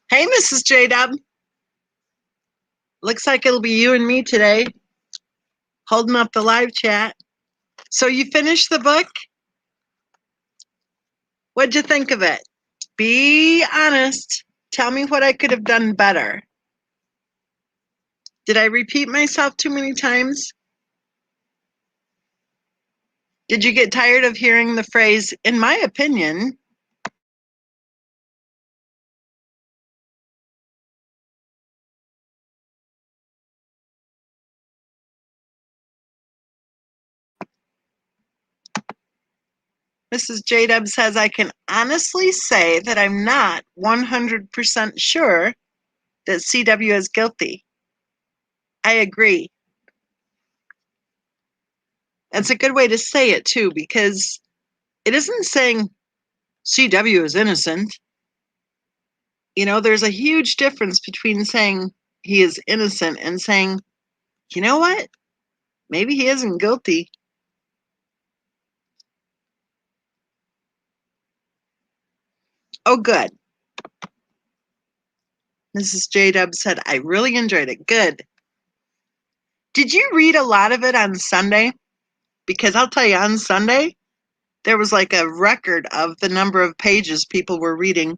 Hey, Mrs. J-Dub. Looks like it'll be you and me today, holding up the live chat. So you finished the book? What'd you think of it? Be honest. Tell me what I could have done better. Did I repeat myself too many times? Did you get tired of hearing the phrase, in my opinion? Mrs. J-Dub says, I can honestly say that I'm not 100% sure that CW is guilty. I agree. That's a good way to say it, too, because it isn't saying CW is innocent. You know, there's a huge difference between saying he is innocent and saying, you know what? Maybe he isn't guilty. Oh, good. Mrs. J-Dub said, I really enjoyed it. Good. Did you read a lot of it on Sunday? Because I'll tell you, on Sunday, there was like a record of the number of pages people were reading.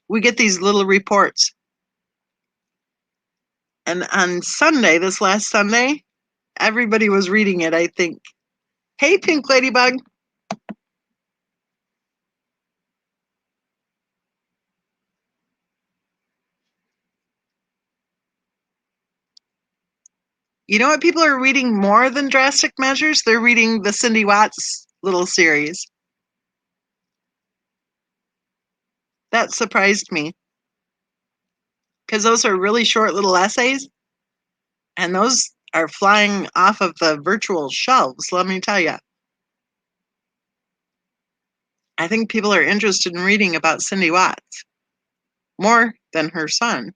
We get these little reports. And on Sunday, this last Sunday, everybody was reading it, I think. Hey, Pink Ladybug. You know what people are reading more than Drastic Measures? They're reading the Cindy Watts little series. That surprised me. Because those are really short little essays. And those are flying off of the virtual shelves, let me tell you. I think people are interested in reading about Cindy Watts. More than her son.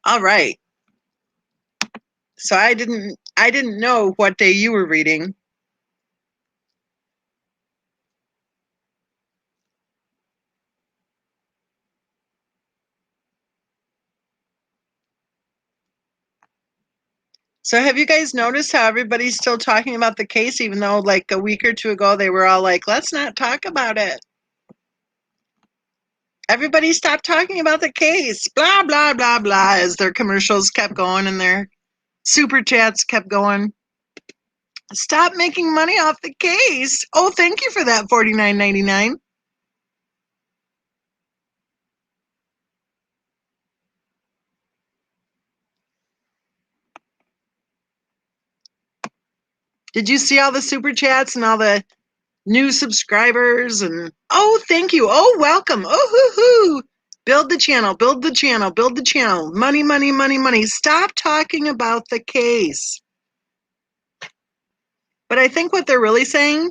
All right. So I didn't know what day you were reading. So have you guys noticed how everybody's still talking about the case, even though like a week or two ago they were all like, let's not talk about it. Everybody stopped talking about the case, blah, blah, blah, blah, as their commercials kept going and their super chats kept going. Stop making money off the case. Oh, thank you for that, $49.99. Did you see all the super chats and all the new subscribers? And oh, thank you. Oh, welcome. Oh, hoo-hoo. Build the channel, build the channel, build the channel. Money, money, money, money. Stop talking about the case. But I think what they're really saying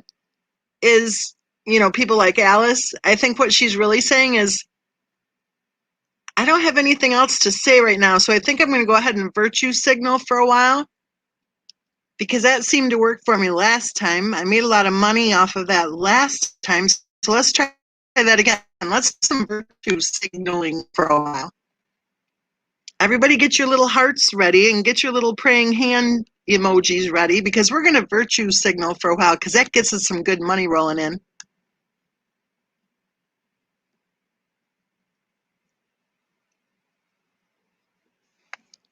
is, you know, people like Alice, I think what she's really saying is, I don't have anything else to say right now, so I think I'm going to go ahead and virtue signal for a while, because that seemed to work for me last time. I made a lot of money off of that last time, so let's try that again. Let's do some virtue signaling for a while. Everybody get your little hearts ready and get your little praying hand emojis ready, because we're going to virtue signal for a while, because that gets us some good money rolling in.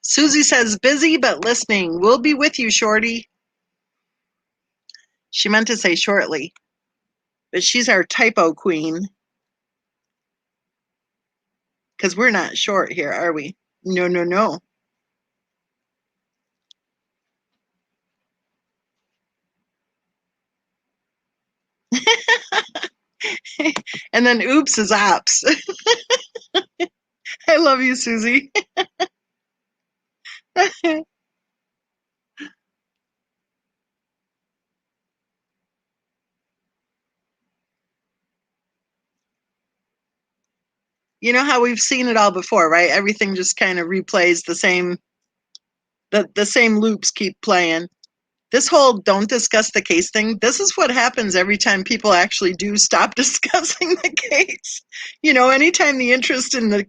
Susie says, busy but listening. We'll be with you, Shorty. She meant to say shortly, but she's our typo queen. Because we're not short here, are we? No, no, no. And then oops is ops. I love you, Susie. You know how we've seen it all before, right? Everything just kind of replays the same loops keep playing. This whole don't discuss the case thing, this is what happens every time people actually do stop discussing the case. Anytime the interest in the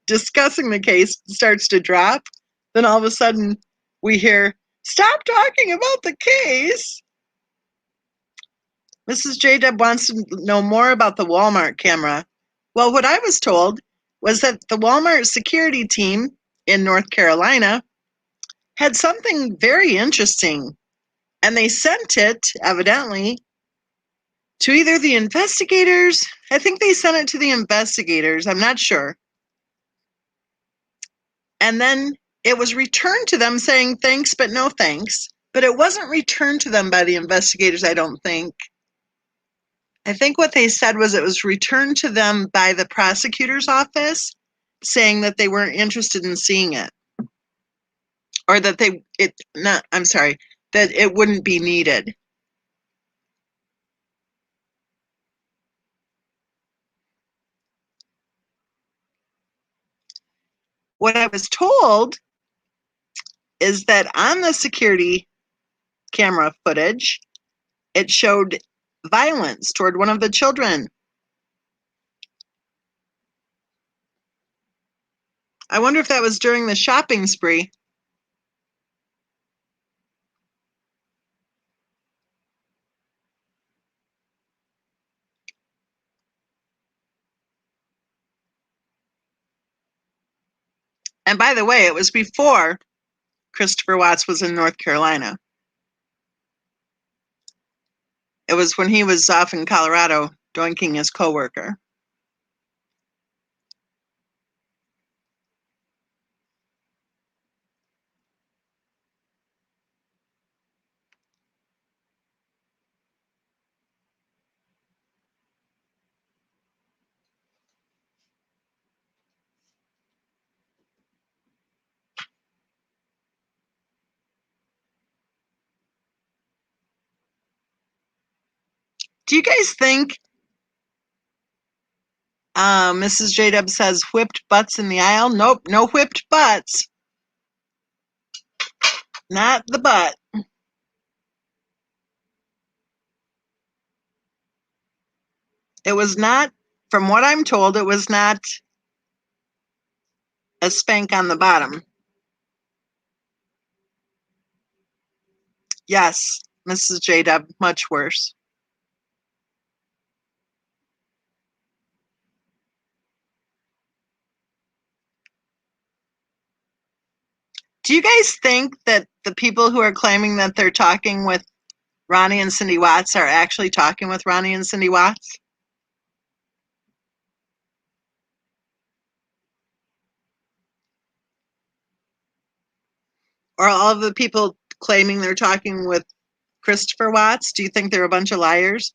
discussing the case starts to drop, then all of a sudden we hear, stop talking about the case. Mrs. J-Dub wants to know more about the Walmart camera. Well, what I was told was that the Walmart security team in North Carolina had something very interesting, and they sent it, evidently, to either the investigators. I think they sent it to the investigators. I'm not sure. And then it was returned to them saying thanks, but no thanks. But it wasn't returned to them by the investigators, I don't think. I think what they said was it was returned to them by the prosecutor's office saying that they weren't interested in seeing it. Or that that it wouldn't be needed. What I was told is that on the security camera footage, it showed violence toward one of the children. I wonder if that was during the shopping spree. And by the way, it was before Christopher Watts was in North Carolina. It was when he was off in Colorado doinking his coworker. Do you guys think, Mrs. J-Dub says, whipped butts in the aisle? Nope, no whipped butts. Not the butt. It was not, from what I'm told, it was not a spank on the bottom. Yes, Mrs. J-Dub, much worse. Do you guys think that the people who are claiming that they're talking with Ronnie and Cindy Watts are actually talking with Ronnie and Cindy Watts? Or all of the people claiming they're talking with Christopher Watts, do you think they're a bunch of liars?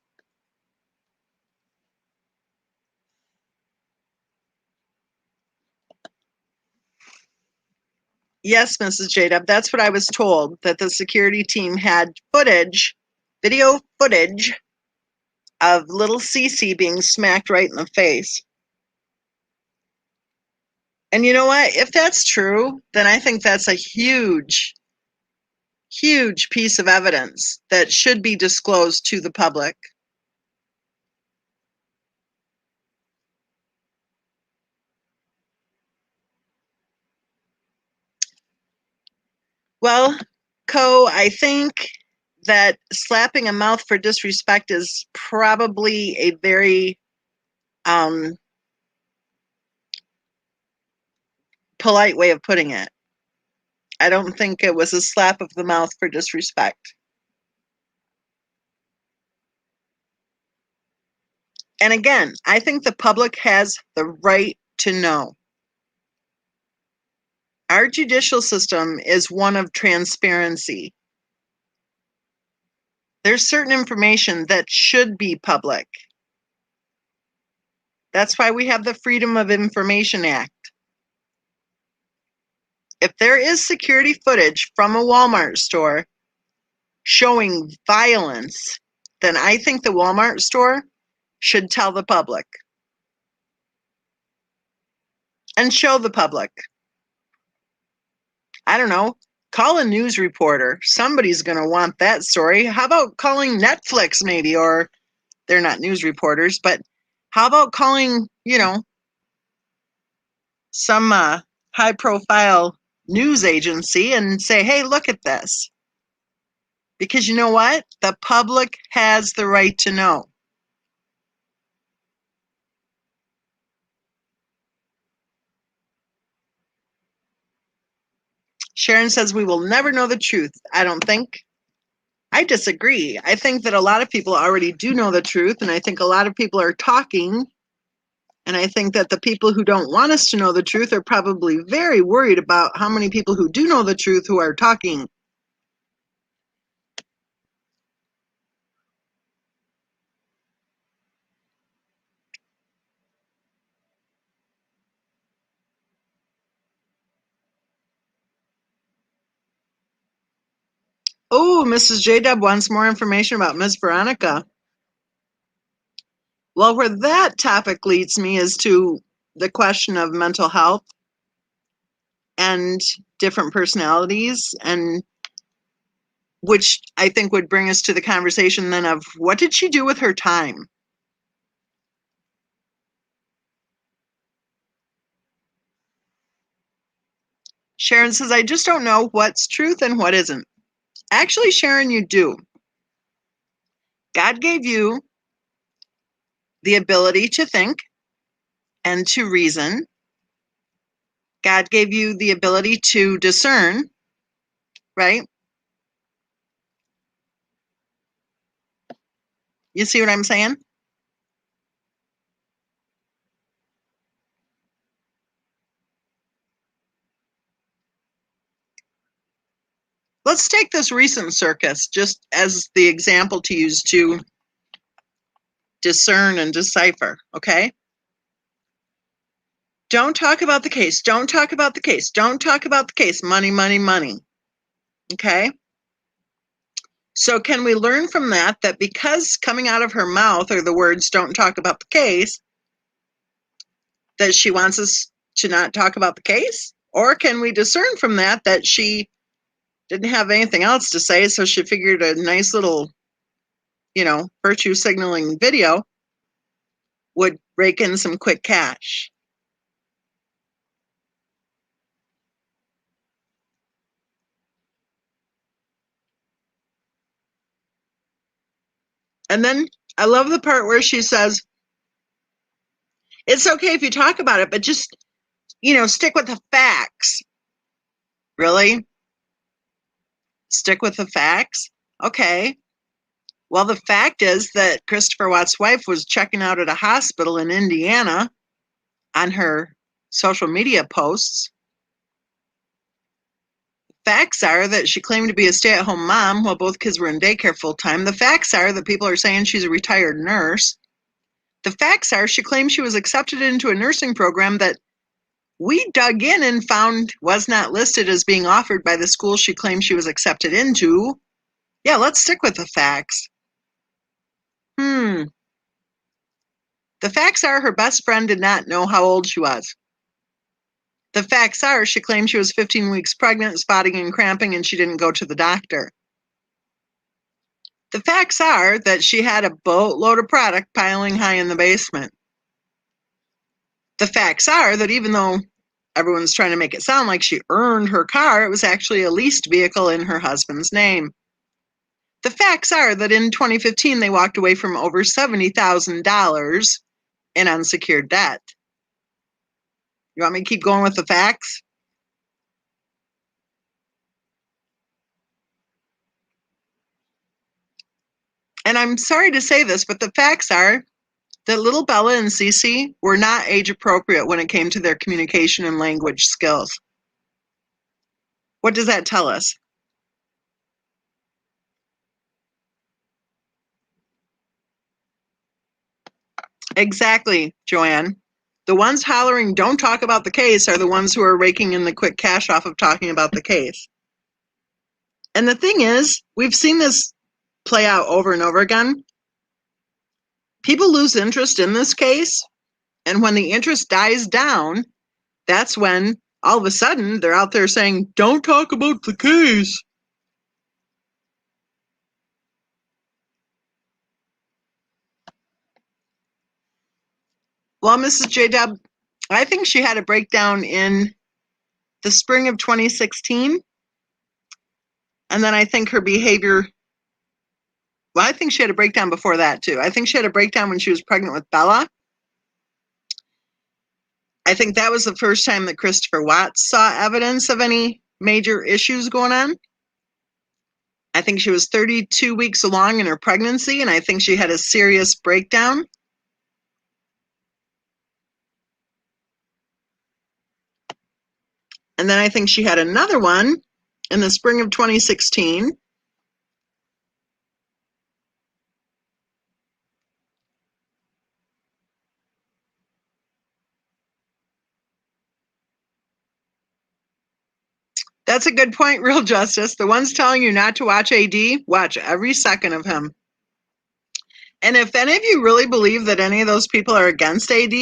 Yes, Mrs. J-Dub, that's what I was told, that the security team had video footage of little Cece being smacked right in the face. And you know what? If that's true, then I think that's a huge, huge piece of evidence that should be disclosed to the public. Well, I think that slapping a mouth for disrespect is probably a very polite way of putting it. I don't think it was a slap of the mouth for disrespect. And again, I think the public has the right to know. Our judicial system is one of transparency. There's certain information that should be public. That's why we have the Freedom of Information Act. If there is security footage from a Walmart store showing violence, then I think the Walmart store should tell the public and show the public. I don't know, Call a news reporter. Somebody's going to want that story. How about calling Netflix maybe? Or they're not news reporters, but how about calling, some high profile news agency and say, hey, look at this. Because you know what? The public has the right to know. Sharon says we will never know the truth. I don't think. I disagree. I think that a lot of people already do know the truth, and I think a lot of people are talking. And I think that the people who don't want us to know the truth are probably very worried about how many people who do know the truth who are talking. Oh, Mrs. J-Dub wants more information about Miss Veronica. Well, where that topic leads me is to the question of mental health and different personalities, and which I think would bring us to the conversation then of what did she do with her time? Sharon says, I just don't know what's truth and what isn't. Actually, Sharon, you do. God gave you the ability to think and to reason. God gave you the ability to discern, right? You see what I'm saying? Let's take this recent circus just as the example to use to discern and decipher, okay? Don't talk about the case. Don't talk about the case. Don't talk about the case. Money, money, money. Okay? So can we learn from that because coming out of her mouth are the words, don't talk about the case, that she wants us to not talk about the case? Or can we discern from that she didn't have anything else to say, so she figured a nice little, virtue signaling video would rake in some quick cash? And then I love the part where she says, it's okay if you talk about it, but just, stick with the facts. Really? Stick with the facts? Okay. Well, the fact is that Christopher Watt's wife was checking out at a hospital in Indiana on her social media posts. Facts are that she claimed to be a stay-at-home mom while both kids were in daycare full-time. The facts are that people are saying she's a retired nurse. The facts are she claims she was accepted into a nursing program that we dug in and found was not listed as being offered by the school she claimed she was accepted into. Yeah, let's stick with the facts. The facts are her best friend did not know how old she was. The facts are she claimed she was 15 weeks pregnant, spotting and cramping, and she didn't go to the doctor. The facts are that she had a boatload of product piling high in the basement. The facts are that even though everyone's trying to make it sound like she earned her car, it was actually a leased vehicle in her husband's name. The facts are that in 2015, they walked away from over $70,000 in unsecured debt. You want me to keep going with the facts? And I'm sorry to say this, but the facts are that little Bella and Cece were not age appropriate when it came to their communication and language skills. What does that tell us? Exactly, Joanne. The ones hollering, don't talk about the case, are the ones who are raking in the quick cash off of talking about the case. And the thing is, we've seen this play out over and over again. People lose interest in this case, and when the interest dies down, that's when all of a sudden they're out there saying, don't talk about the case. Well, Mrs. J-Dub, I think she had a breakdown in the spring of 2016. And then I think her behavior, well, I think she had a breakdown before that too. I think she had a breakdown when she was pregnant with Bella. I think that was the first time that Christopher Watts saw evidence of any major issues going on. I think she was 32 weeks along in her pregnancy, and I think she had a serious breakdown. And then I think she had another one in the spring of 2016. That's a good point, Real Justice. The ones telling you not to watch AD, watch every second of him. And if any of you really believe that any of those people are against AD,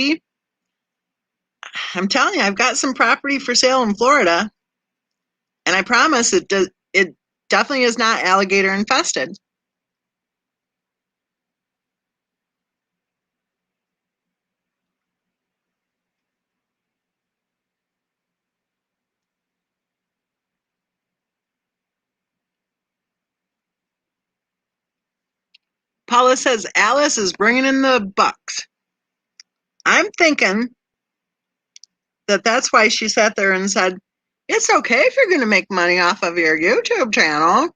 I'm telling you, I've got some property for sale in Florida, and I promise it definitely is not alligator infested. Paula says Alice is bringing in the bucks. I'm thinking that that's why she sat there and said, it's okay if you're going to make money off of your YouTube channel,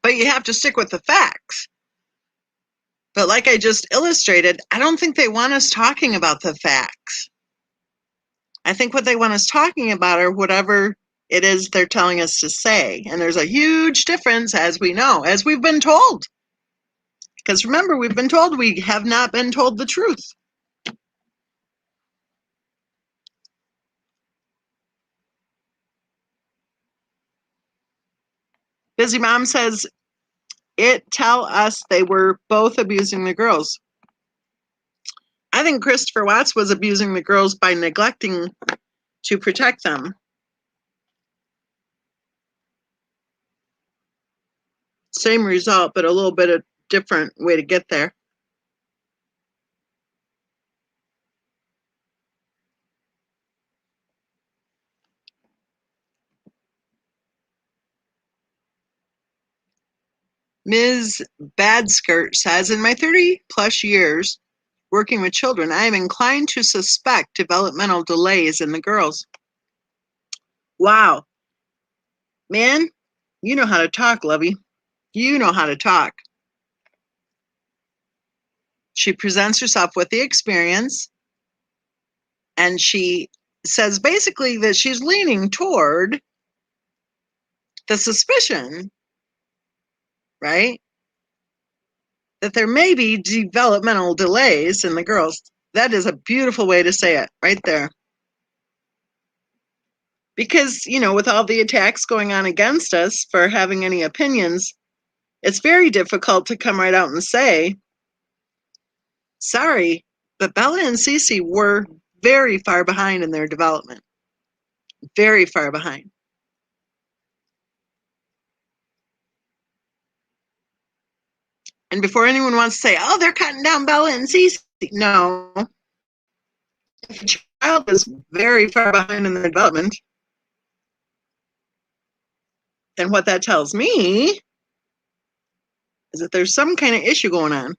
but you have to stick with the facts. But like I just illustrated, I don't think they want us talking about the facts. I think what they want us talking about are whatever it is they're telling us to say. And there's a huge difference, as we know, as we've been told. Because remember, we've been told we have not been told the truth. Busy Mom says, it tell us they were both abusing the girls. I think Christopher Watts was abusing the girls by neglecting to protect them. Same result, but a little bit of different way to get there. Ms. Badskirt says, in my 30 plus years working with children, I am inclined to suspect developmental delays in the girls. Wow. Man, you know how to talk, Lovey. You know how to talk. She presents herself with the experience, and she says basically that she's leaning toward the suspicion, right, that there may be developmental delays in the girls. That is a beautiful way to say it right there. Because, you know, with all the attacks going on against us for having any opinions, it's very difficult to come right out and say, sorry, but Bella and Cece were very far behind in their development. Very far behind. And before anyone wants to say, oh, they're cutting down Bella and Cece, no. If a child is very far behind in their development, then what that tells me is that there's some kind of issue going on.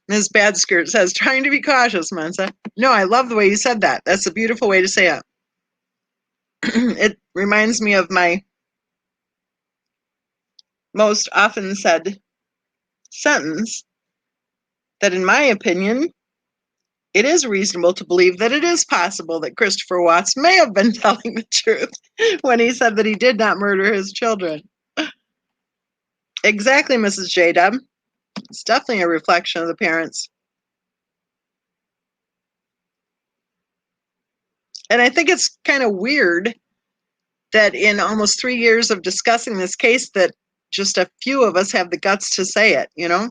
Ms. Badskirt says, trying to be cautious, Mensa. No, I love the way you said that. That's a beautiful way to say it. It reminds me of my most often said sentence that, in my opinion, it is reasonable to believe that it is possible that Christopher Watts may have been telling the truth when he said that he did not murder his children. Exactly, Mrs. J-Dub. It's definitely a reflection of the parents. And I think it's kind of weird that in almost 3 years of discussing this case that just a few of us have the guts to say it, you know?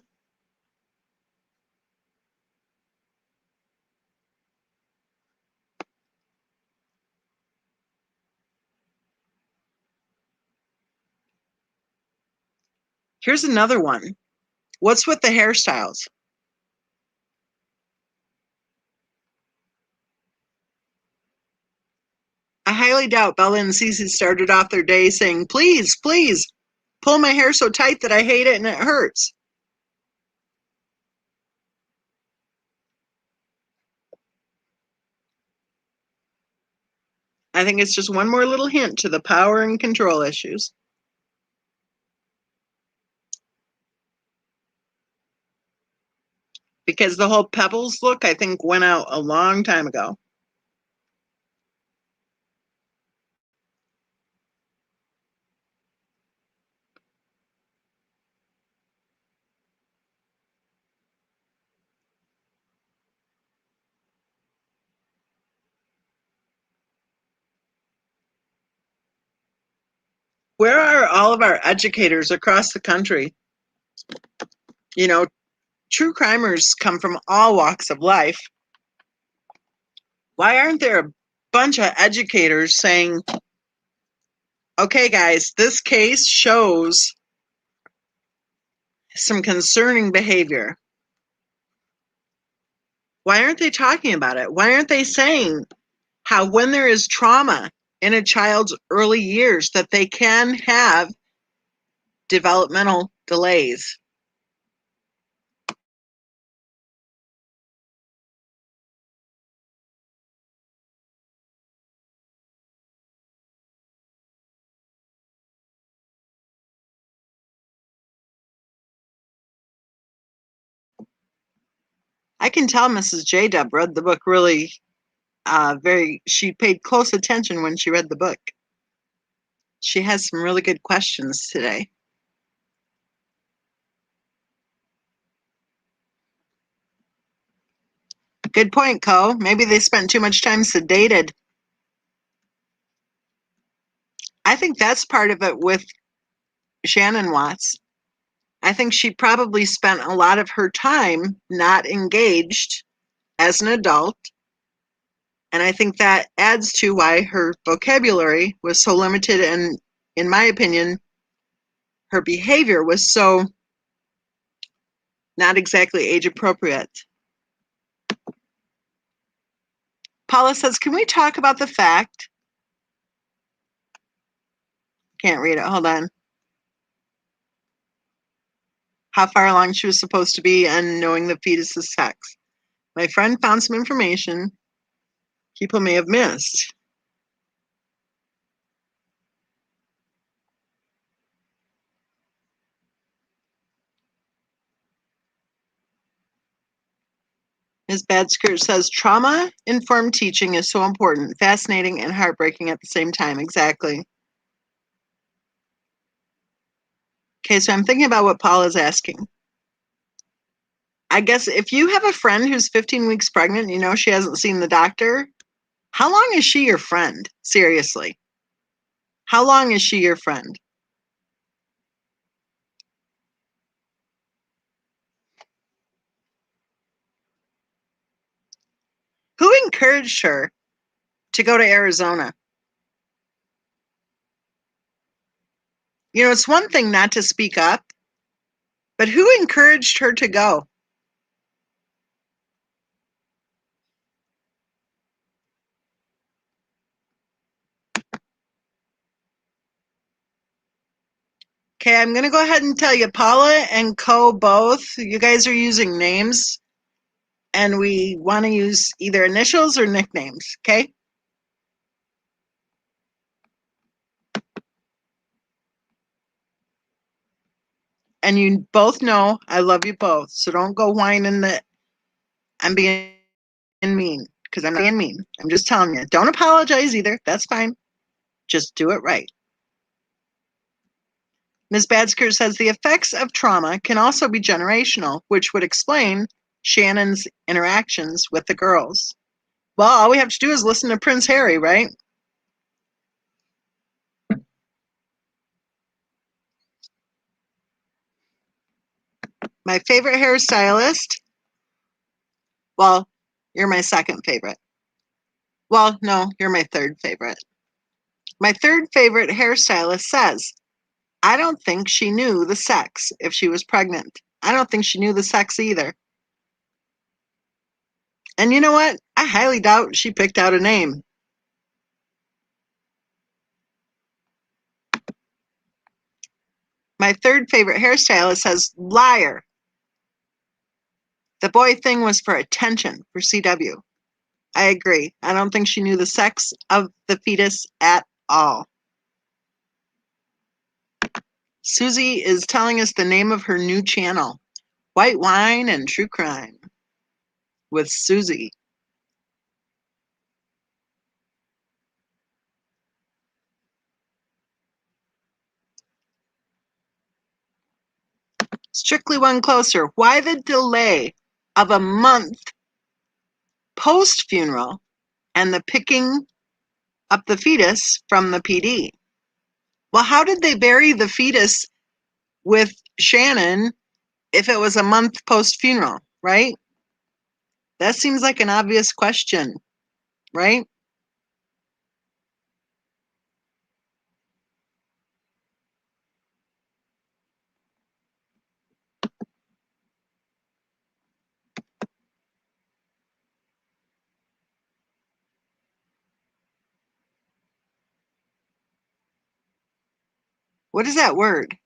Here's another one. What's with the hairstyles? I highly doubt Bella and Cece started off their day saying, please, please, pull my hair so tight that I hate it and it hurts. I think it's just one more little hint to the power and control issues. Because the whole Pebbles look, I think, went out a long time ago. Where are all of our educators across the country? You know, true crimers come from all walks of life. Why aren't there a bunch of educators saying, okay, guys, this case shows some concerning behavior? Why aren't they talking about it? Why aren't they saying how when there is trauma in a child's early years that they can have developmental delays? I can tell Mrs. J-Dub read the book really she paid close attention when she read the book. She has some really good questions today. Good point, Co. Maybe they spent too much time sedated. I think that's part of it with Shannon Watts. I think she probably spent a lot of her time not engaged as an adult. And I think that adds to why her vocabulary was so limited and, in my opinion, her behavior was so not exactly age appropriate. Paula says, can we talk about the fact? Can't read it. Hold on. How far along she was supposed to be and knowing the fetus's sex. My friend found some information people may have missed. Ms. Badskirt says, trauma-informed teaching is so important, fascinating, and heartbreaking at the same time. Exactly. Okay, so I'm thinking about what Paul is asking. I guess if you have a friend who's 15 weeks pregnant, you know she hasn't seen the doctor, how long is she your friend? Seriously. How long is she your friend? Who encouraged her to go to Arizona? You know, it's one thing not to speak up, but who encouraged her to go? Okay, I'm going to go ahead and tell you, Paula and Co both, you guys are using names, and we want to use either initials or nicknames, okay? And you both know I love you both, so don't go whining that I'm being mean, because I'm not being mean. I'm just telling you. Don't apologize either. That's fine. Just do it right. Ms. Badsker says the effects of trauma can also be generational, which would explain Shannon's interactions with the girls. Well, all we have to do is listen to Prince Harry, right? My favorite hairstylist. Well, you're my second favorite. Well, no, you're my third favorite. My third favorite hairstylist says, I don't think she knew the sex if she was pregnant. I don't think she knew the sex either. And you know what? I highly doubt she picked out a name. My third favorite hairstylist says, liar. The boy thing was for attention for CW. I agree. I don't think she knew the sex of the fetus at all. Susie is telling us the name of her new channel, White Wine and True Crime with Susie. Strictly One Closer. Why the delay of a month post-funeral and the picking up the fetus from the PD? Well, how did they bury the fetus with Shannon if it was a month post-funeral, right? That seems like an obvious question, right? What is that word?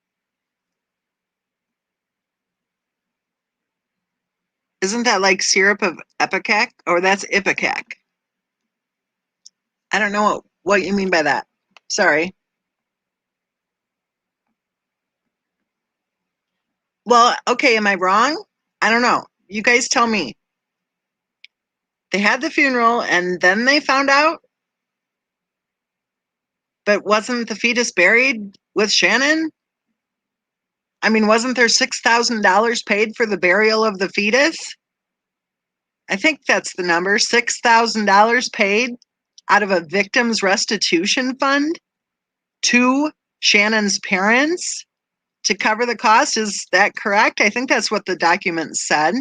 Isn't that like syrup of ipecac? Or that's ipecac. I don't know what you mean by that. Sorry. Well, okay, am I wrong? I don't know. You guys tell me. They had the funeral and then they found out? But wasn't the fetus buried with Shannon? I mean, wasn't there $6,000 paid for the burial of the fetus? I think that's the number, $6,000 paid out of a victim's restitution fund to Shannon's parents to cover the cost. Is that correct? I think that's what the document said.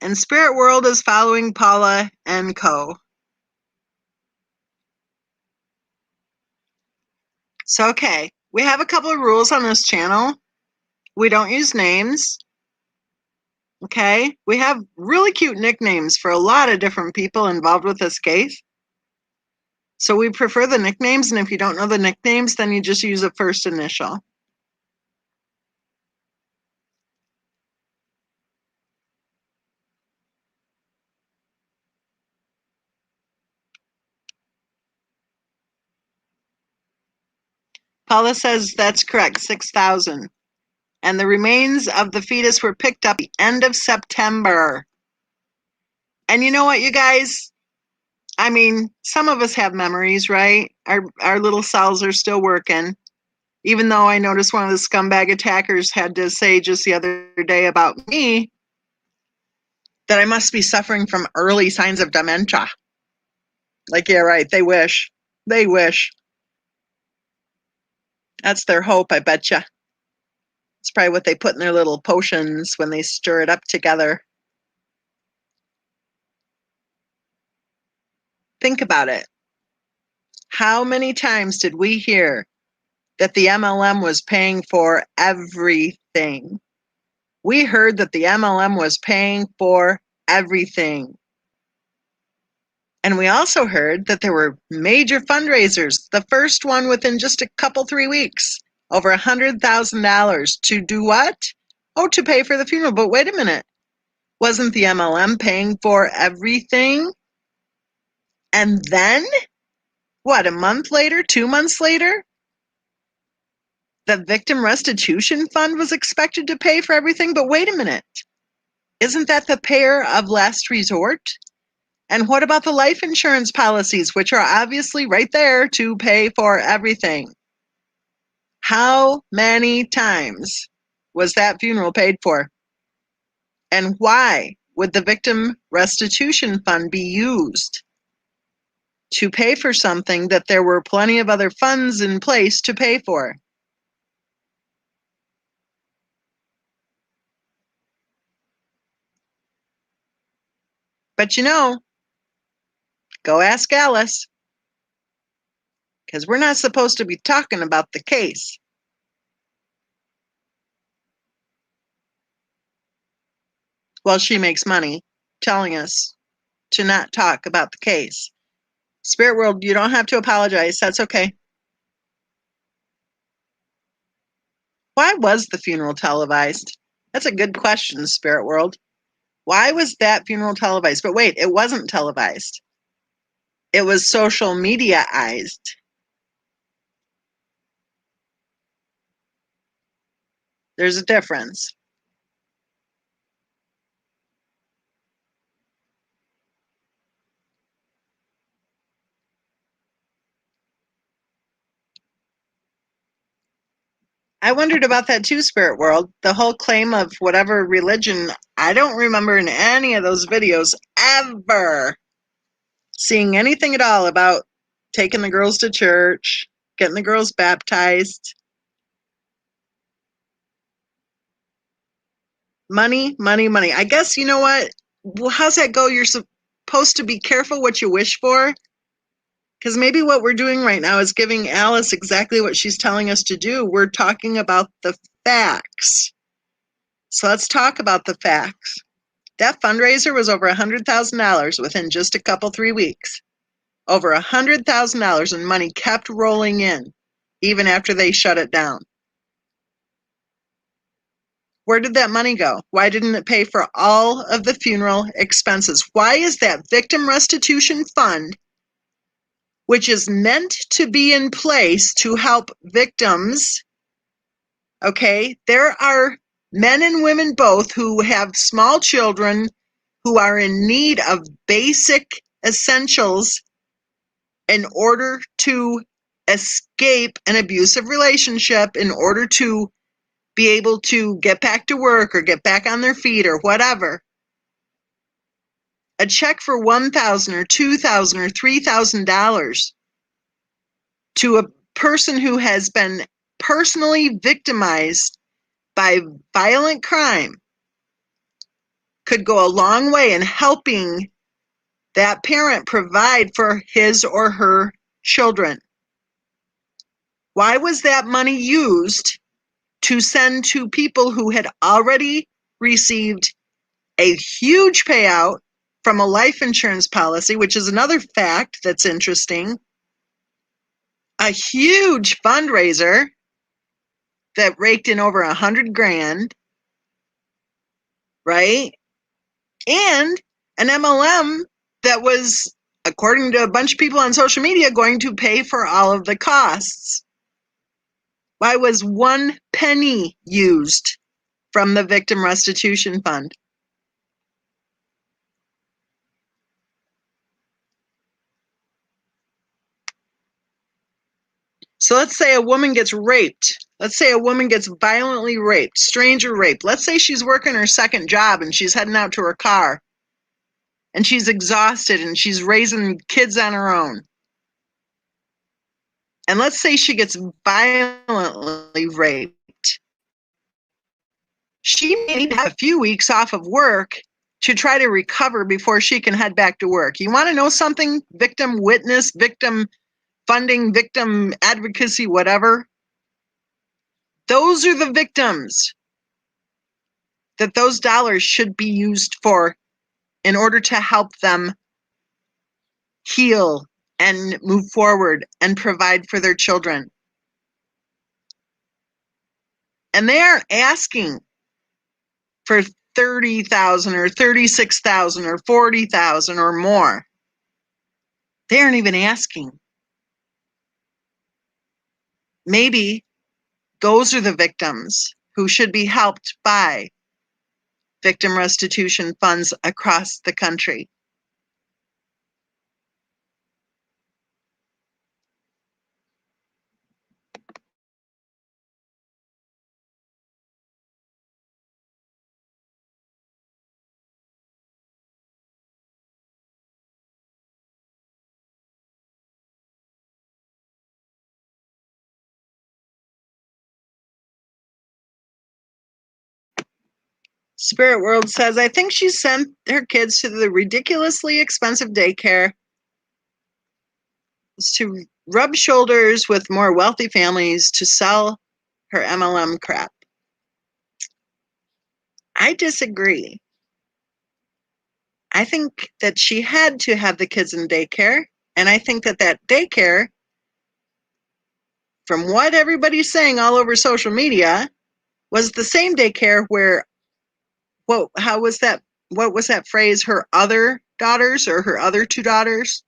And Spirit World is following Paula and co. So, okay, we have a couple of rules on this channel. We don't use names. Okay, we have really cute nicknames for a lot of different people involved with this case. So we prefer the nicknames, and if you don't know the nicknames, then you just use a first initial. Paula says that's correct, 6,000. And the remains of the fetus were picked up at the end of September. And you know what, you guys? I mean, some of us have memories, right? Our little cells are still working. Even though I noticed one of the scumbag attackers had to say just the other day about me that I must be suffering from early signs of dementia. Like, yeah, right, they wish. They wish. That's their hope, I betcha. It's probably what they put in their little potions when they stir it up together. Think about it. How many times did we hear that the MLM was paying for everything? We heard that the MLM was paying for everything. And we also heard that there were major fundraisers. The first one within just a couple, 3 weeks, over $100,000 to do what? Oh, to pay for the funeral. But wait a minute. Wasn't the MLM paying for everything? And then, what, a month later, 2 months later, the Victim Restitution Fund was expected to pay for everything? But wait a minute. Isn't that the payer of last resort? And what about the life insurance policies, which are obviously right there to pay for everything? How many times was that funeral paid for? And why would the Victim Restitution Fund be used? to pay for something that there were plenty of other funds in place to pay for. But go ask Alice, because we're not supposed to be talking about the case. Well, she makes money telling us to not talk about the case. Spirit world, you don't have to apologize. That's okay. Why was the funeral televised? That's a good question, Spirit world. Why was that funeral televised? But wait, it wasn't televised. It was social mediaized. There's a difference. I wondered about that too, Spirit World. The whole claim of whatever religion, I don't remember in any of those videos ever seeing anything at all about taking the girls to church, getting the girls baptized. Money, money, money. I guess, you know what? Well, how's that go? You're supposed to be careful what you wish for. Because maybe what we're doing right now is giving Alice exactly what she's telling us to do. We're talking about the facts. So let's talk about the facts. That fundraiser was over $100,000 within just a couple, 3 weeks. Over $100,000 and money kept rolling in, even after they shut it down. Where did that money go? Why didn't it pay for all of the funeral expenses? Why is that victim restitution fund, which is meant to be in place to help victims, okay? There are men and women both who have small children who are in need of basic essentials in order to escape an abusive relationship, in order to be able to get back to work or get back on their feet or whatever. A check for $1,000 or $2,000 or $3,000 to a person who has been personally victimized by violent crime could go a long way in helping that parent provide for his or her children. Why was that money used to send to people who had already received a huge payout from a life insurance policy, which is another fact that's interesting? A huge fundraiser that raked in over $100,000, right? And an MLM that was, according to a bunch of people on social media, going to pay for all of the costs. Why was 1 penny used from the victim restitution fund? So let's say a woman gets raped. Let's say a woman gets violently raped, stranger raped. Let's say she's working her second job and she's heading out to her car and she's exhausted and she's raising kids on her own. And let's say she gets violently raped. She may need to have a few weeks off of work to try to recover before she can head back to work. You want to know something? Victim witness, victim funding, victim advocacy, whatever. Those are the victims that those dollars should be used for in order to help them heal and move forward and provide for their children. And they aren't asking for 30,000 or 36,000 or 40,000 or more. They aren't even asking. Maybe those are the victims who should be helped by victim restitution funds across the country. Spirit World says, I think she sent her kids to the ridiculously expensive daycare to rub shoulders with more wealthy families to sell her MLM crap. I disagree. I think that she had to have the kids in daycare, and I think that that daycare, from what everybody's saying all over social media, was the same daycare where, what was that phrase, her other daughters or her other two daughters?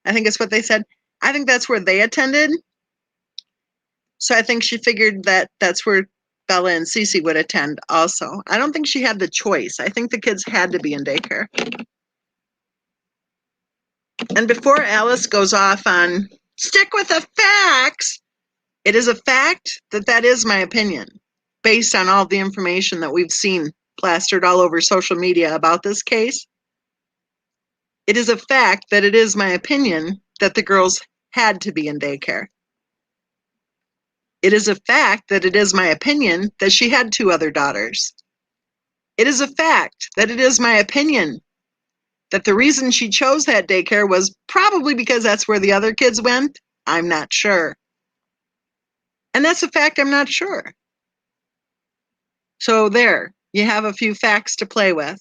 I think it's what they said. I think that's where they attended. So I think she figured that that's where Bella and Cece would attend also. I don't think she had the choice. I think the kids had to be in daycare. And before Alice goes off on stick with the facts, it is a fact that that is my opinion based on all the information that we've seen plastered all over social media about this case. It is a fact that it is my opinion that the girls had to be in daycare. It is a fact that it is my opinion that she had two other daughters. It is a fact that it is my opinion that the reason she chose that daycare was probably because that's where the other kids went. I'm not sure. And that's a fact I'm not sure. So there, you have a few facts to play with.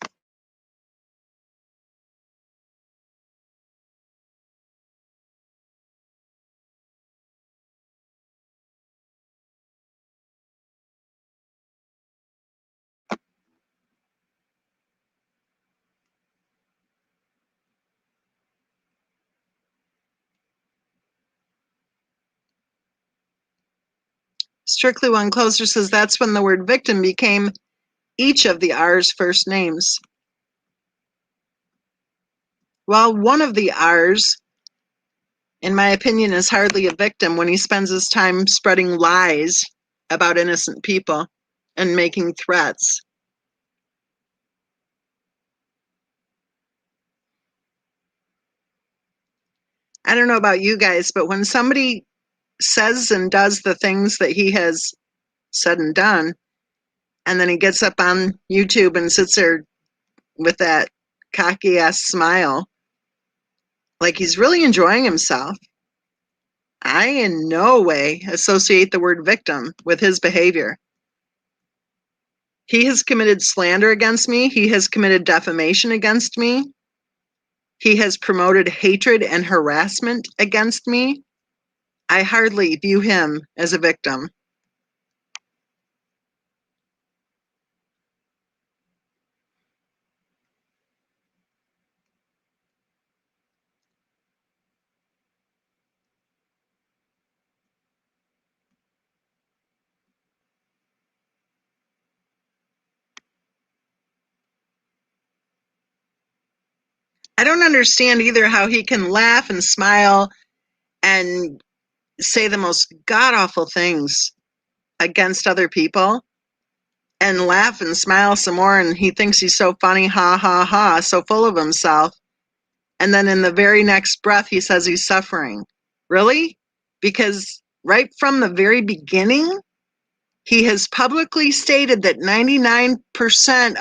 Strictly One Closer says that's when the word victim became each of the R's first names. While one of the R's, in my opinion, is hardly a victim when he spends his time spreading lies about innocent people and making threats. I don't know about you guys, but when somebody says and does the things that he has said and done, and then he gets up on YouTube and sits there with that cocky ass smile, like he's really enjoying himself, I in no way associate the word victim with his behavior. He has committed slander against me. He has committed defamation against me. He has promoted hatred and harassment against me. I hardly view him as a victim. I don't understand either how he can laugh and smile and say the most god-awful things against other people and laugh and smile some more, and he thinks he's so funny, ha ha ha, so full of himself. And then in the very next breath, he says he's suffering. Really? Because right from the very beginning, he has publicly stated that 99%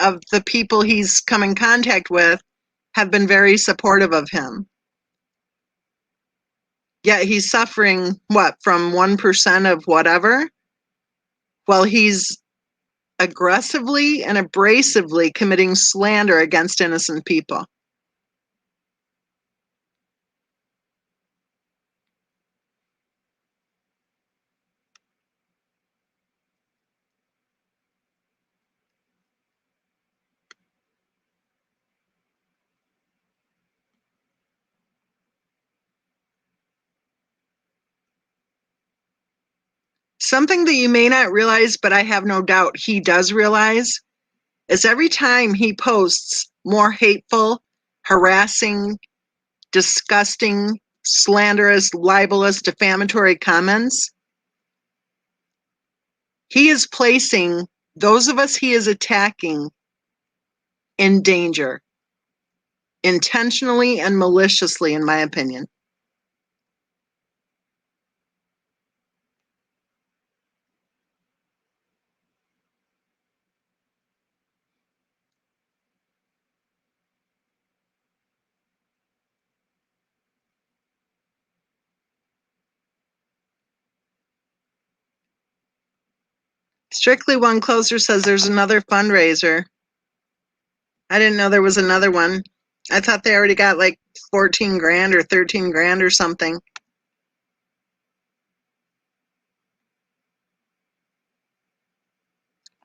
of the people he's come in contact with have been very supportive of him. Yet he's suffering, what, from 1% of whatever? While he's aggressively and abrasively committing slander against innocent people. Something that you may not realize, but I have no doubt he does realize, is every time he posts more hateful, harassing, disgusting, slanderous, libelous, defamatory comments, he is placing those of us he is attacking in danger, intentionally and maliciously, in my opinion. Strictly One Closer says there's another fundraiser. I didn't know there was another one. I thought they already got like 14 grand or 13 grand or something.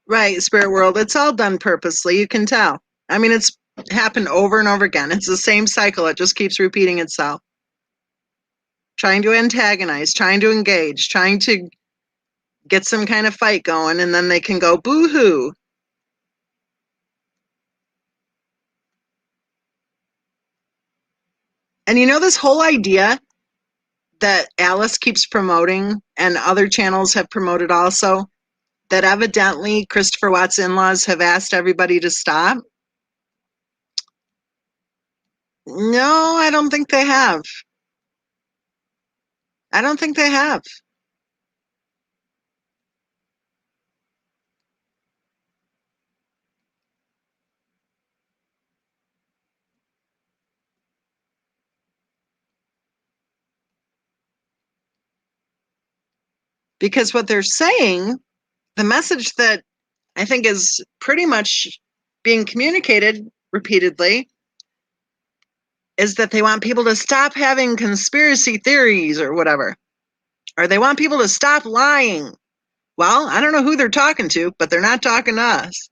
Right, Spirit World. It's all done purposely. You can tell. I mean, it's happened over and over again. It's the same cycle. It just keeps repeating itself. Trying to antagonize, trying to engage, trying to get some kind of fight going, and then they can go boo-hoo. And you know, this whole idea that Alice keeps promoting and other channels have promoted also, that evidently Christopher Watt's in-laws have asked everybody to stop. No, I don't think they have. I don't think they have. Because what they're saying, the message that I think is pretty much being communicated repeatedly, is that they want people to stop having conspiracy theories or whatever. Or they want people to stop lying. Well, I don't know who they're talking to, but they're not talking to us.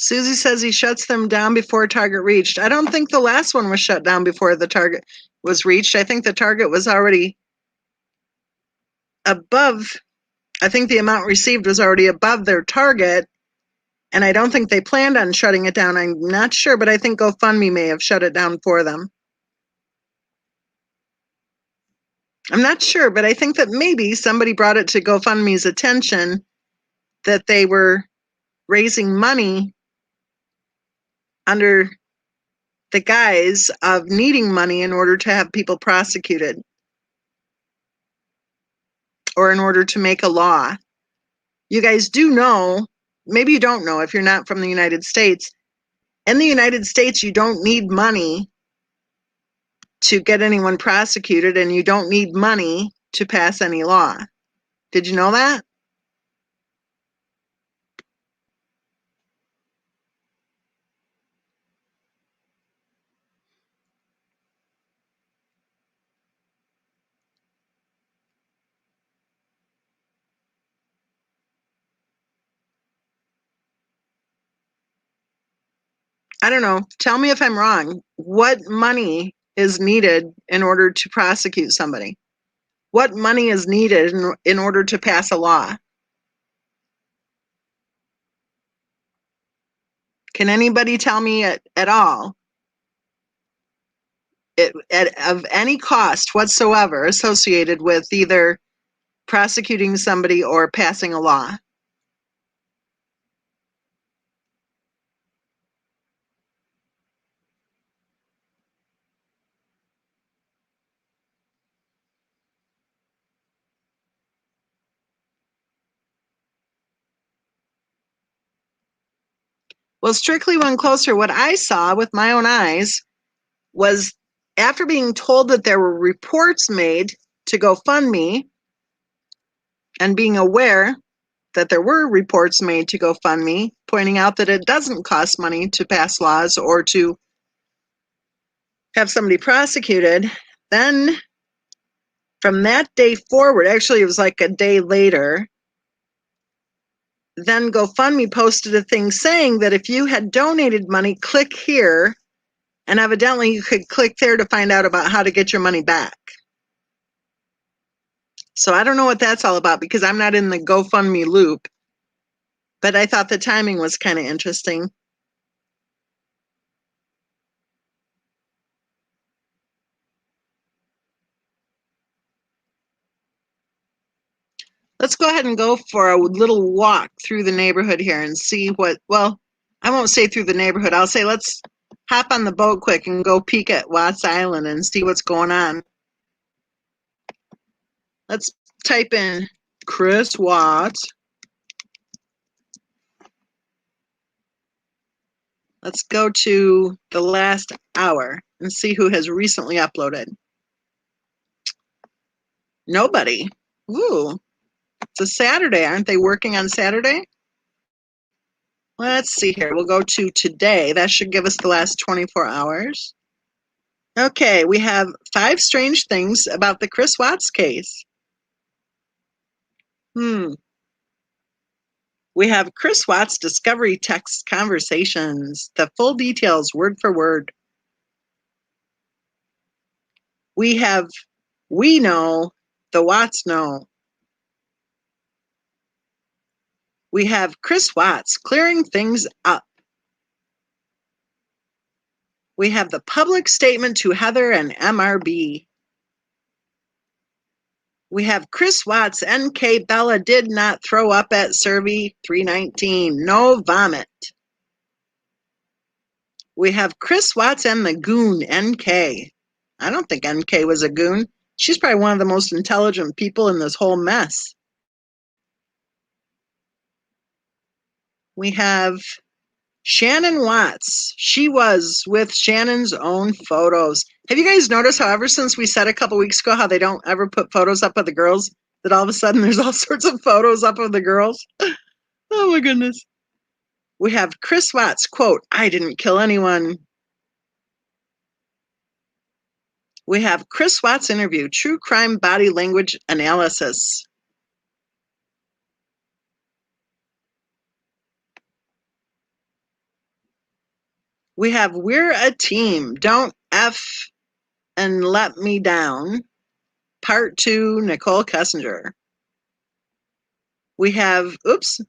Susie says he shuts them down before target reached. I don't think the last one was shut down before the target was reached. I think the target was already above. I think the amount received was already above their target. And I don't think they planned on shutting it down. I'm not sure, but I think GoFundMe may have shut it down for them. I'm not sure, but I think that maybe somebody brought it to GoFundMe's attention that they were raising money under the guise of needing money in order to have people prosecuted or in order to make a law. You guys do know, maybe you don't know if you're not from the United States. In the United States, you don't need money to get anyone prosecuted, and you don't need money to pass any law. Did you know that? I don't know. Tell me if I'm wrong. What money is needed in order to prosecute somebody? What money is needed in order to pass a law? Can anybody tell me at all? Of any cost whatsoever associated with either prosecuting somebody or passing a law? Well, Strictly One Closer, what I saw with my own eyes was after being told that there were reports made to GoFundMe and being aware that there were reports made to GoFundMe pointing out that it doesn't cost money to pass laws or to have somebody prosecuted, then from that day forward, actually it was like a day later, then GoFundMe posted a thing saying that if you had donated money, click here, and evidently you could click there to find out about how to get your money back. So I don't know what that's all about because I'm not in the GoFundMe loop, but I thought the timing was kind of interesting. Let's go ahead and go for a little walk through the neighborhood here and see what, well, I won't say through the neighborhood. I'll say let's hop on the boat quick and go peek at Watts Island and see what's going on. Let's type in Chris Watts Let's go to the last hour and see who has recently uploaded. Nobody. Ooh, it's a Saturday. Aren't they working on Saturday? Let's see here. We'll go to today. That should give us the last 24 hours. Okay, we have 5 strange things about the Chris Watts case. We have Chris Watts discovery text conversations, the full details, word for word. We have We Know, the Watts Know. We have Chris Watts clearing things up. We have the public statement to Heather and MRB. We have Chris Watts, NK Bella did not throw up at Survey 319. No vomit. We have Chris Watts and the goon, NK. I don't think NK was a goon. She's probably one of the most intelligent people in this whole mess. We have Shannon Watts. She was with Shannon's own photos. Have you guys noticed how ever since we said a couple weeks ago how they don't ever put photos up of the girls, that all of a sudden there's all sorts of photos up of the girls? Oh my goodness. We have Chris Watts, quote, I didn't kill anyone. We have Chris Watts interview, true crime body language analysis. We have We're a Team, Don't F and Let Me Down, Part 2, Nicole Kessinger. We have, oops,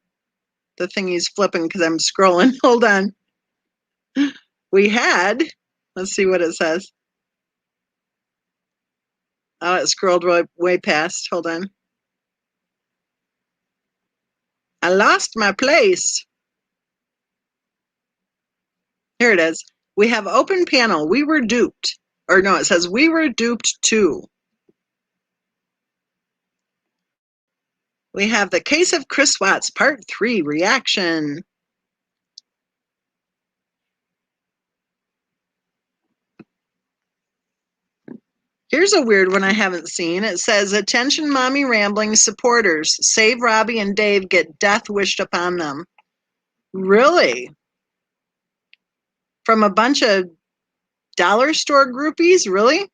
the thingy's flipping because I'm scrolling. Hold on. We had, let's see what it says. Oh, it scrolled way past. Hold on. I lost my place. Here it is. We have open panel. We were duped. Or no, it says we were duped too. We have the case of Chris Watts, part 3, reaction. Here's a weird one I haven't seen. It says, attention mommy rambling supporters. Save Robbie and Dave get death wished upon them. Really? From a bunch of dollar store groupies? Really?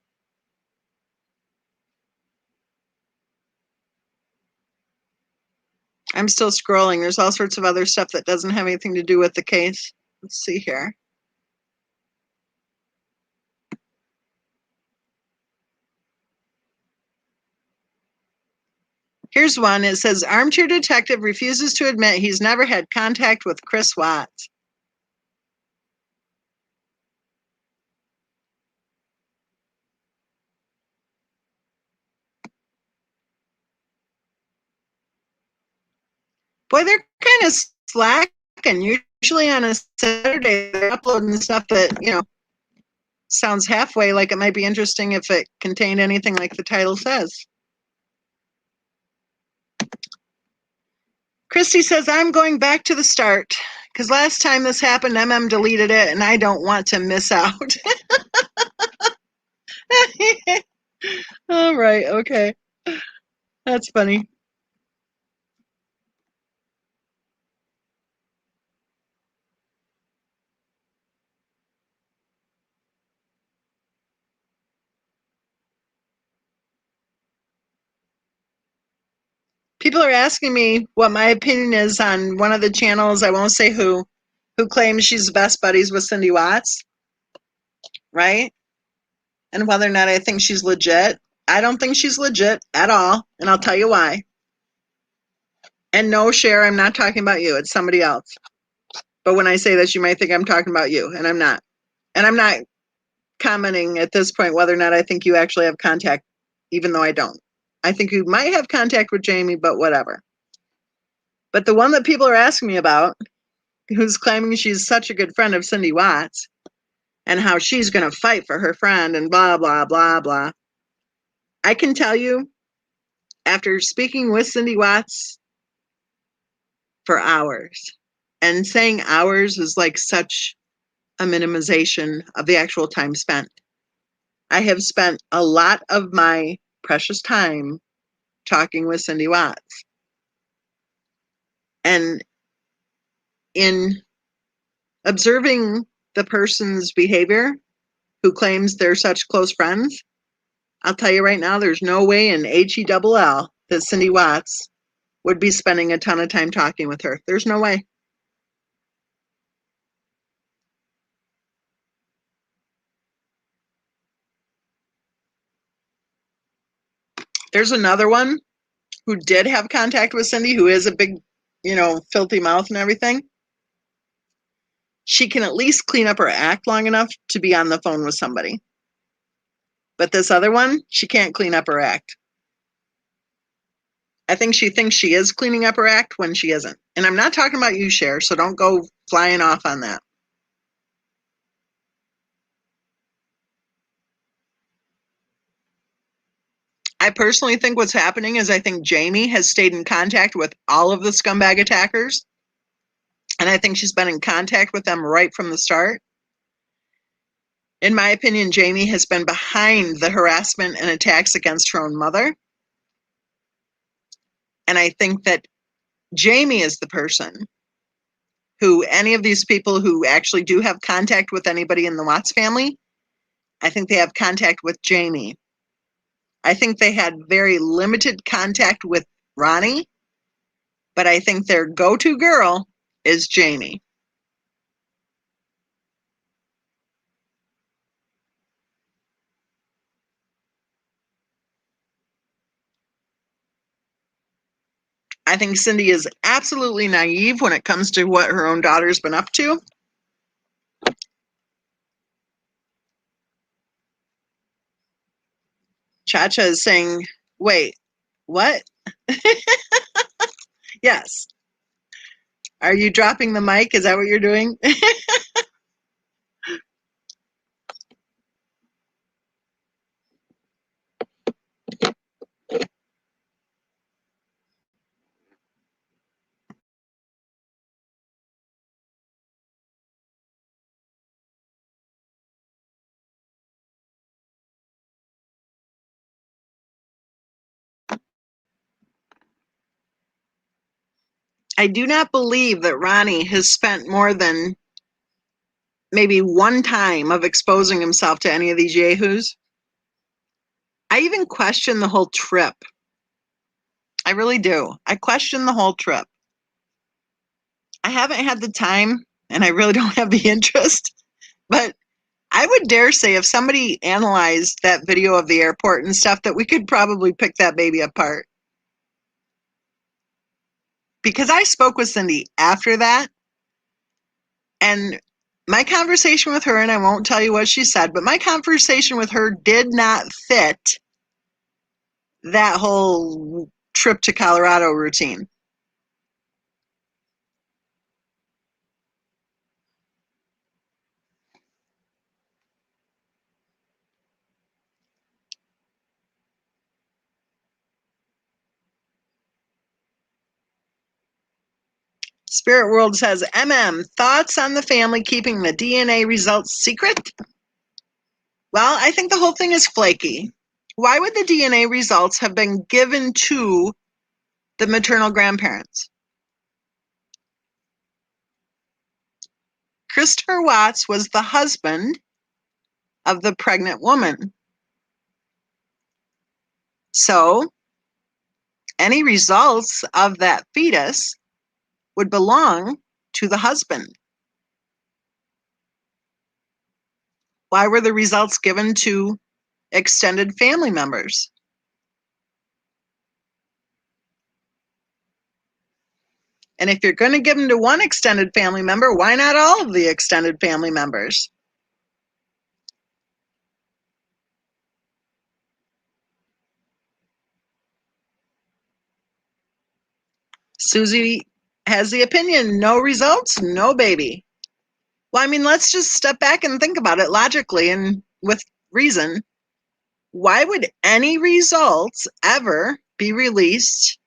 I'm still scrolling. There's all sorts of other stuff that doesn't have anything to do with the case. Let's see here. Here's one. It says, armchair detective refuses to admit he's never had contact with Chris Watts. Boy, they're kind of slacking. Usually on a Saturday, they're uploading stuff that, sounds halfway like it might be interesting if it contained anything like the title says. Christy says, I'm going back to the start because last time this happened, MM deleted it and I don't want to miss out. All right, okay. That's funny. People are asking me what my opinion is on one of the channels, I won't say who claims she's best buddies with Cindy Watts, right? And whether or not I think she's legit. I don't think she's legit at all, and I'll tell you why. And no, Cher, I'm not talking about you. It's somebody else. But when I say this, you might think I'm talking about you, and I'm not. And I'm not commenting at this point whether or not I think you actually have contact, even though I don't. I think you might have contact with Jamie, but whatever. But the one that people are asking me about, who's claiming she's such a good friend of Cindy Watts, and how she's going to fight for her friend and blah, blah, blah, blah. I can tell you, after speaking with Cindy Watts for hours, and saying hours is like such a minimization of the actual time spent. I have spent a lot of my precious time talking with Cindy Watts. And in observing the person's behavior who claims they're such close friends, I'll tell you right now, there's no way in HELL that Cindy Watts would be spending a ton of time talking with her. There's no way. There's another one who did have contact with Cindy, who is a big, filthy mouth and everything. She can at least clean up her act long enough to be on the phone with somebody. But this other one, she can't clean up her act. I think she thinks she is cleaning up her act when she isn't. And I'm not talking about you, Cher, so don't go flying off on that. I personally think what's happening is I think Jamie has stayed in contact with all of the scumbag attackers. And I think she's been in contact with them right from the start. In my opinion, Jamie has been behind the harassment and attacks against her own mother. And I think that Jamie is the person who, any of these people who actually do have contact with anybody in the Watts family, I think they have contact with Jamie. I think they had very limited contact with Ronnie, but I think their go-to girl is Jamie. I think Cindy is absolutely naive when it comes to what her own daughter's been up to. Chacha is saying, wait, what? Yes. Are you dropping the mic? Is that what you're doing? I do not believe that Ronnie has spent more than maybe one time of exposing himself to any of these yahoos. I even question the whole trip. I really do. I question the whole trip. I haven't had the time and I really don't have the interest, but I would dare say if somebody analyzed that video of the airport and stuff, that we could probably pick that baby apart. Because I spoke with Cindy after that, and my conversation with her, and I won't tell you what she said, but my conversation with her did not fit that whole trip to Colorado routine. Spirit World says, thoughts on the family keeping the DNA results secret? Well, I think the whole thing is flaky. Why would the DNA results have been given to the maternal grandparents? Christopher Watts was the husband of the pregnant woman. So any results of that fetus would belong to the husband. Why were the results given to extended family members? And if you're going to give them to one extended family member, why not all of the extended family members? Susie has the opinion, no results, no baby. Well, I mean, let's just step back and think about it logically and with reason. Why would any results ever be released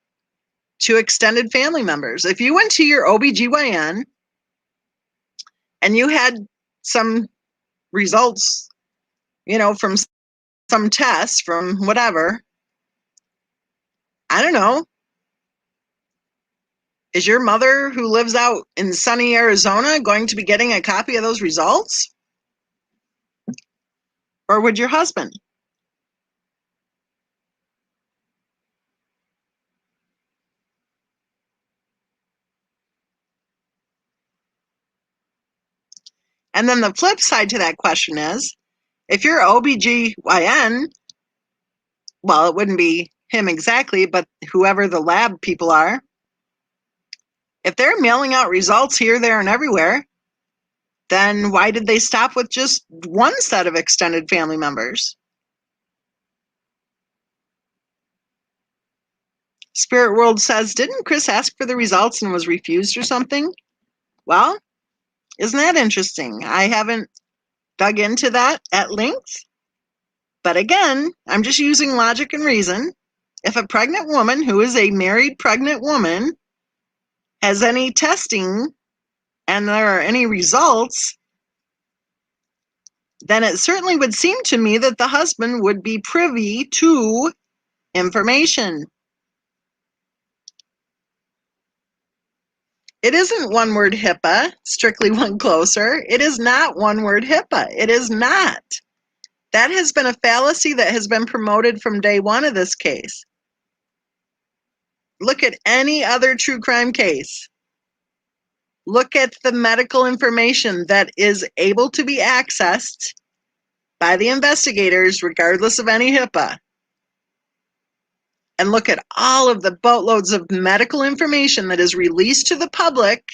to extended family members? If you went to your OBGYN and you had some results, from some tests, from whatever. I don't know. Is your mother who lives out in sunny Arizona going to be getting a copy of those results? Or would your husband? And then the flip side to that question is, if you're OBGYN, well, it wouldn't be him exactly, but whoever the lab people are, if they're mailing out results here, there, and everywhere, then why did they stop with just one set of extended family members? Spirit World says, didn't Chris ask for the results and was refused or something? Well, isn't that interesting? I haven't dug into that at length. But again, I'm just using logic and reason. If a pregnant woman who is a married pregnant woman has any testing and there are any results, then it certainly would seem to me that the husband would be privy to information. It isn't one word HIPAA, strictly one closer. It is not one word HIPAA. It is not. That has been a fallacy that has been promoted from day one of this case. Look at any other true crime case. Look at the medical information that is able to be accessed by the investigators, regardless of any HIPAA. And look at all of the boatloads of medical information that is released to the public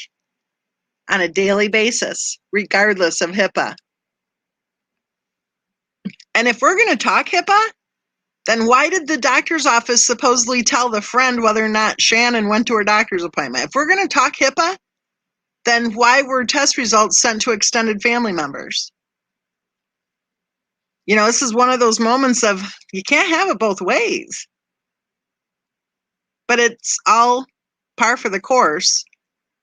on a daily basis, regardless of HIPAA. And if we're going to talk HIPAA, then why did the doctor's office supposedly tell the friend whether or not Shannon went to her doctor's appointment? If we're going to talk HIPAA, then why were test results sent to extended family members? This is one of those moments of you can't have it both ways. But it's all par for the course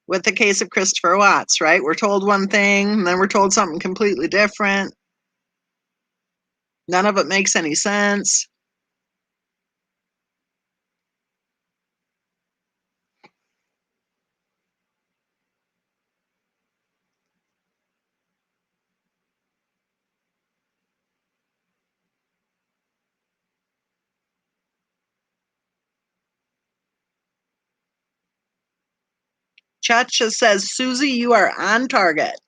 with the case of Christopher Watts, right? We're told one thing, and then we're told something completely different. None of it makes any sense. Chacha says, Susie, you are on target.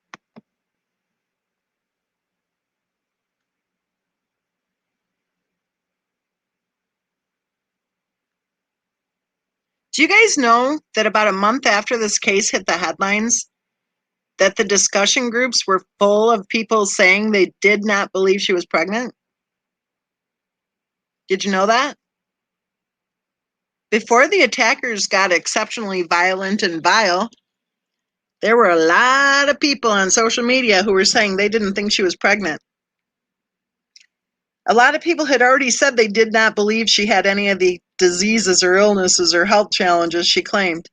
Do you guys know that about a month after this case hit the headlines, that the discussion groups were full of people saying they did not believe she was pregnant? Did you know that? Before the attackers got exceptionally violent and vile, there were a lot of people on social media who were saying they didn't think she was pregnant. A lot of people had already said they did not believe she had any of the diseases or illnesses or health challenges she claimed.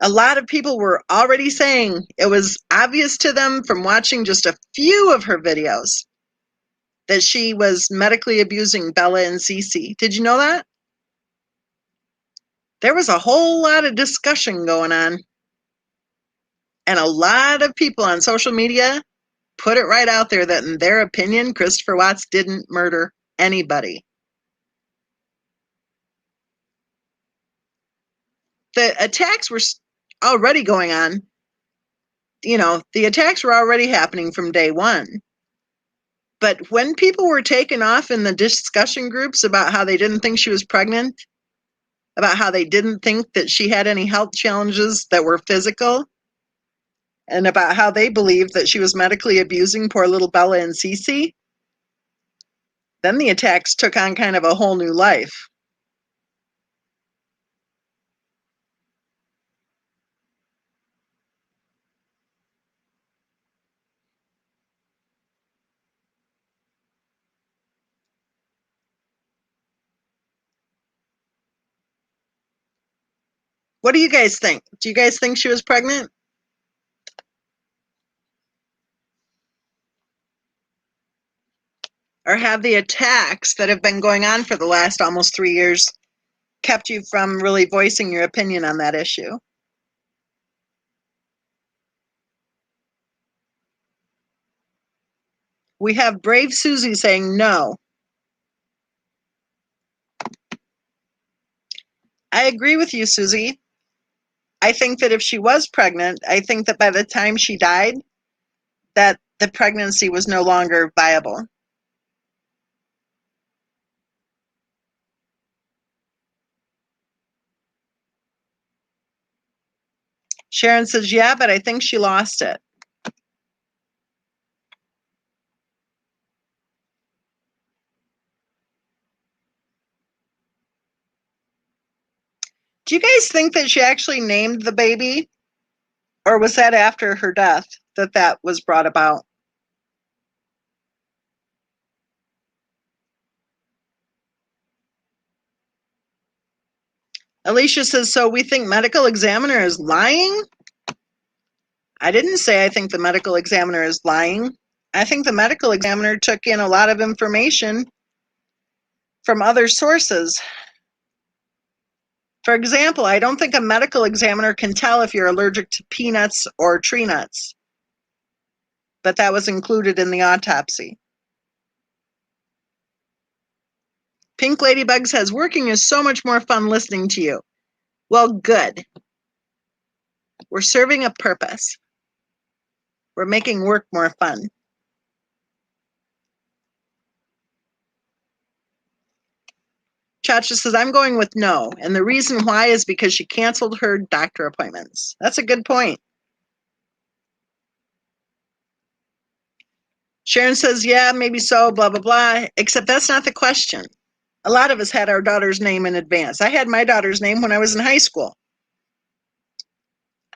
A lot of people were already saying it was obvious to them from watching just a few of her videos that she was medically abusing Bella and Cece. Did you know that? There was a whole lot of discussion going on. And a lot of people on social media put it right out there that in their opinion, Christopher Watts didn't murder anybody. The attacks were already going on. The attacks were already happening from day one. But when people were taken off in the discussion groups about how they didn't think she was pregnant, about how they didn't think that she had any health challenges that were physical, and about how they believed that she was medically abusing poor little Bella and Cece, then the attacks took on kind of a whole new life. What do you guys think? Do you guys think she was pregnant? Or have the attacks that have been going on for the last almost 3 years kept you from really voicing your opinion on that issue? We have Brave Susie saying no. I agree with you, Susie. I think that if she was pregnant, I think that by the time she died, that the pregnancy was no longer viable. Sharon says, yeah, but I think she lost it. Do you guys think that she actually named the baby? Or was that after her death that was brought about? Alicia says, so we think medical examiner is lying? I didn't say I think the medical examiner is lying. I think the medical examiner took in a lot of information from other sources. For example, I don't think a medical examiner can tell if you're allergic to peanuts or tree nuts, but that was included in the autopsy. Pink Ladybug says, working is so much more fun listening to you. Well, good. We're serving a purpose. We're making work more fun. Chacha says, I'm going with no. And the reason why is because she canceled her doctor appointments. That's a good point. Sharon says, yeah, maybe so, blah, blah, blah. Except that's not the question. A lot of us had our daughter's name in advance. I had my daughter's name when I was in high school.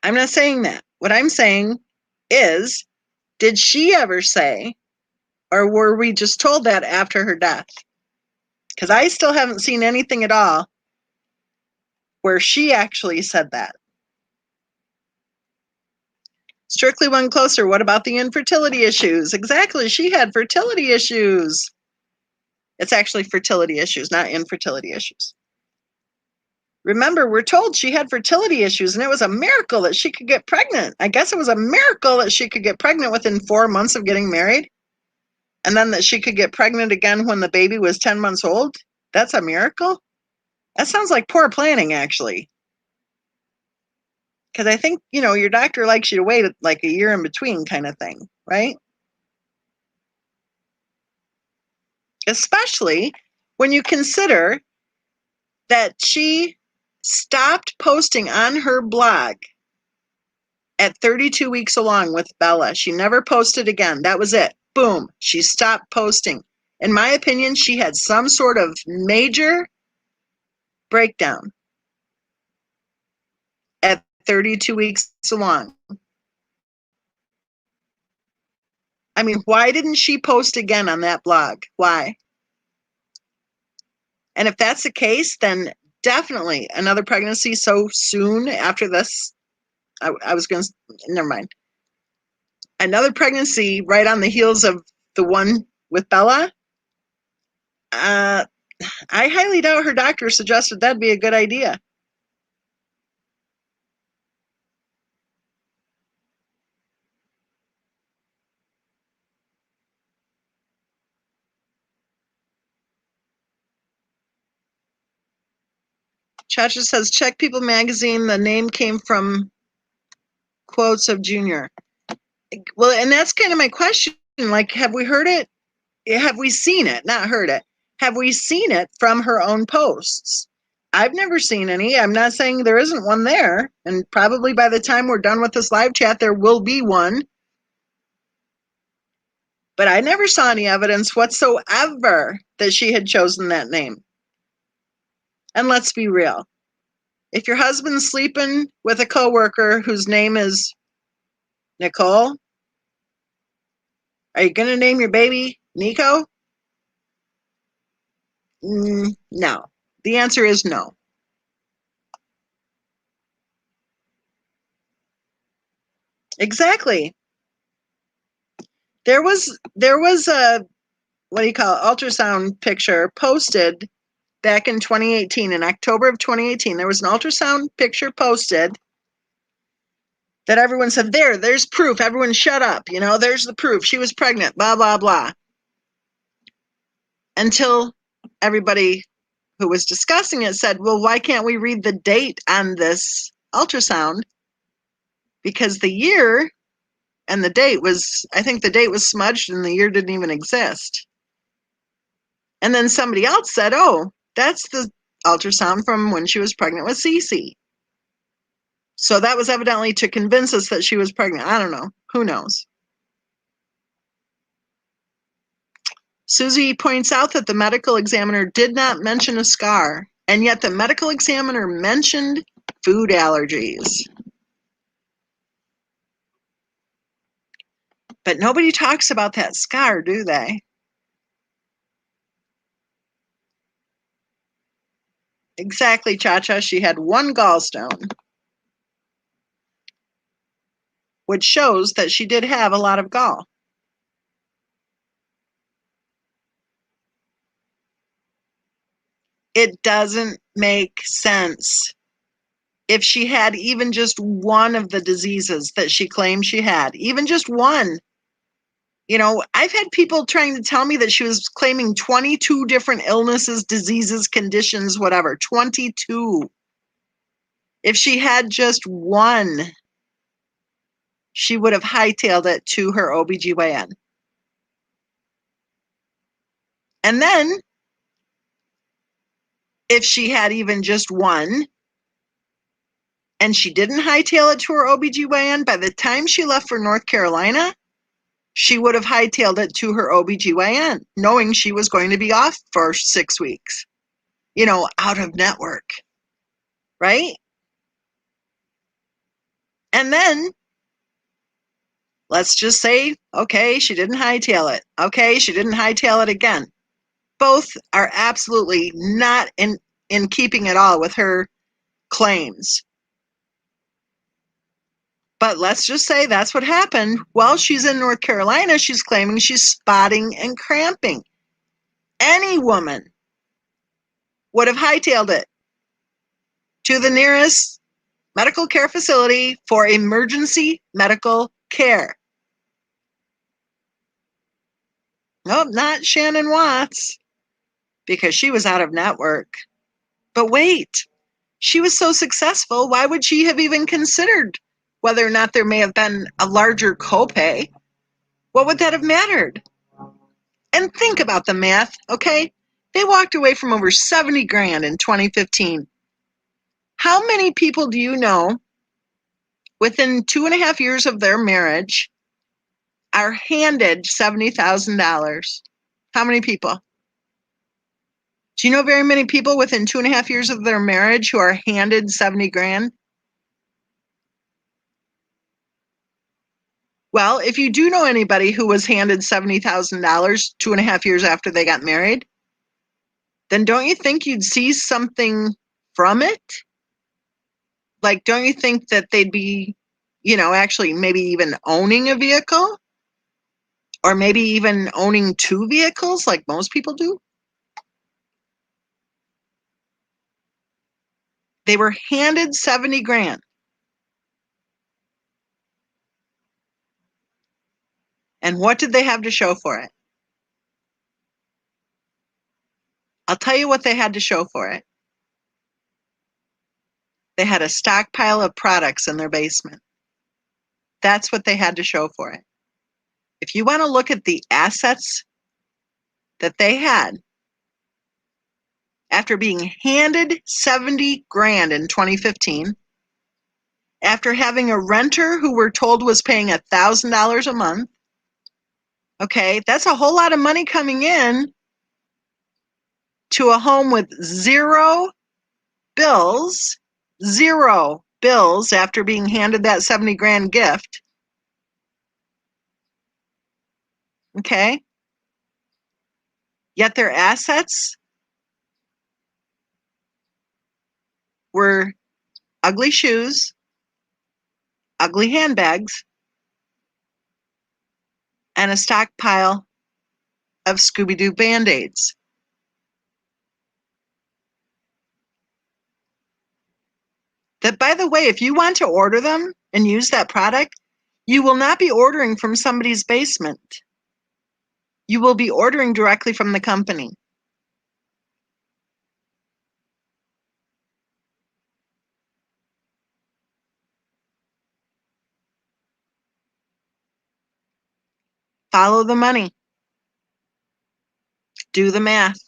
I'm not saying that. What I'm saying is, did she ever say, or were we just told that after her death? Because I still haven't seen anything at all where she actually said that. Strictly One Closer, what about the infertility issues? Exactly, she had fertility issues. It's actually fertility issues, not infertility issues. Remember, we're told she had fertility issues, and it was a miracle that she could get pregnant. I guess it was a miracle that she could get pregnant within 4 months of getting married, and then that she could get pregnant again when the baby was 10 months old. That's a miracle? That sounds like poor planning, actually. Because I think, your doctor likes you to wait like a year in between kind of thing, right? Especially when you consider that she stopped posting on her blog at 32 weeks along with Bella. She never posted again. That was it. Boom. She stopped posting. In my opinion, she had some sort of major breakdown at 32 weeks along. I mean, why didn't she post again on that blog? Why? And if that's the case, then definitely another pregnancy so soon after this. I was going to, never mind. Another pregnancy right on the heels of the one with Bella. I highly doubt her doctor suggested that'd be a good idea. Chacha says, check People magazine. The name came from quotes of Junior. Well, and that's kind of my question. Like, have we heard it? Have we seen it? Not heard it. Have we seen it from her own posts? I've never seen any. I'm not saying there isn't one there. And probably by the time we're done with this live chat, there will be one. But I never saw any evidence whatsoever that she had chosen that name. And let's be real. If your husband's sleeping with a coworker whose name is Nicole, are you going to name your baby Nico? No. The answer is no. Exactly. There was a ultrasound picture posted back in 2018, in October of 2018. There was an ultrasound picture posted that everyone said, there's proof. Everyone shut up. There's the proof. She was pregnant, blah, blah, blah. Until everybody who was discussing it said, well, why can't we read the date on this ultrasound? Because the year and the date was, I think the date was smudged and the year didn't even exist. And then somebody else said, oh, that's the ultrasound from when she was pregnant with Cece. So that was evidently to convince us that she was pregnant. I don't know. Who knows? Susie points out that the medical examiner did not mention a scar, and yet the medical examiner mentioned food allergies. But nobody talks about that scar, do they? Exactly, Cha-Cha. She had one gallstone, which shows that she did have a lot of gall. It doesn't make sense. If she had even just one of the diseases that she claimed she had, even just one. I've had people trying to tell me that she was claiming 22 different illnesses, diseases, conditions, whatever. 22. If she had just one, she would have hightailed it to her OBGYN. And then, if she had even just one, and she didn't hightail it to her OBGYN, by the time she left for North Carolina, she would have hightailed it to her OBGYN, knowing she was going to be off for 6 weeks, out of network, right? And then, let's just say, okay, she didn't hightail it. Okay, she didn't hightail it again. Both are absolutely not in keeping at all with her claims. But let's just say that's what happened. While she's in North Carolina, she's claiming she's spotting and cramping. Any woman would have hightailed it to the nearest medical care facility for emergency medical care. Nope, not Shannon Watts, because she was out of network. But wait, she was so successful, why would she have even considered whether or not there may have been a larger copay? What would that have mattered? And think about the math, okay? They walked away from over 70 grand in 2015. How many people do you know within 2.5 years of their marriage are handed $70,000? How many people? Do you know very many people within 2.5 years of their marriage who are handed 70 grand? Well, if you do know anybody who was handed $70,000 2.5 years after they got married, then don't you think you'd see something from it? Like, don't you think that they'd be, actually maybe even owning a vehicle? Or maybe even owning 2 vehicles like most people do? They were handed 70 grand. And what did they have to show for it? I'll tell you what they had to show for it. They had a stockpile of products in their basement. That's what they had to show for it. If you want to look at the assets that they had after being handed 70 grand in 2015, after having a renter who we're told was paying $1,000 a month, okay, that's a whole lot of money coming in to a home with zero bills after being handed that 70 grand gift. Okay? Yet their assets were ugly shoes, ugly handbags, and a stockpile of Scooby-Doo Band-Aids. That, by the way, if you want to order them and use that product, you will not be ordering from somebody's basement. You will be ordering directly from the company. Follow the money. Do the math.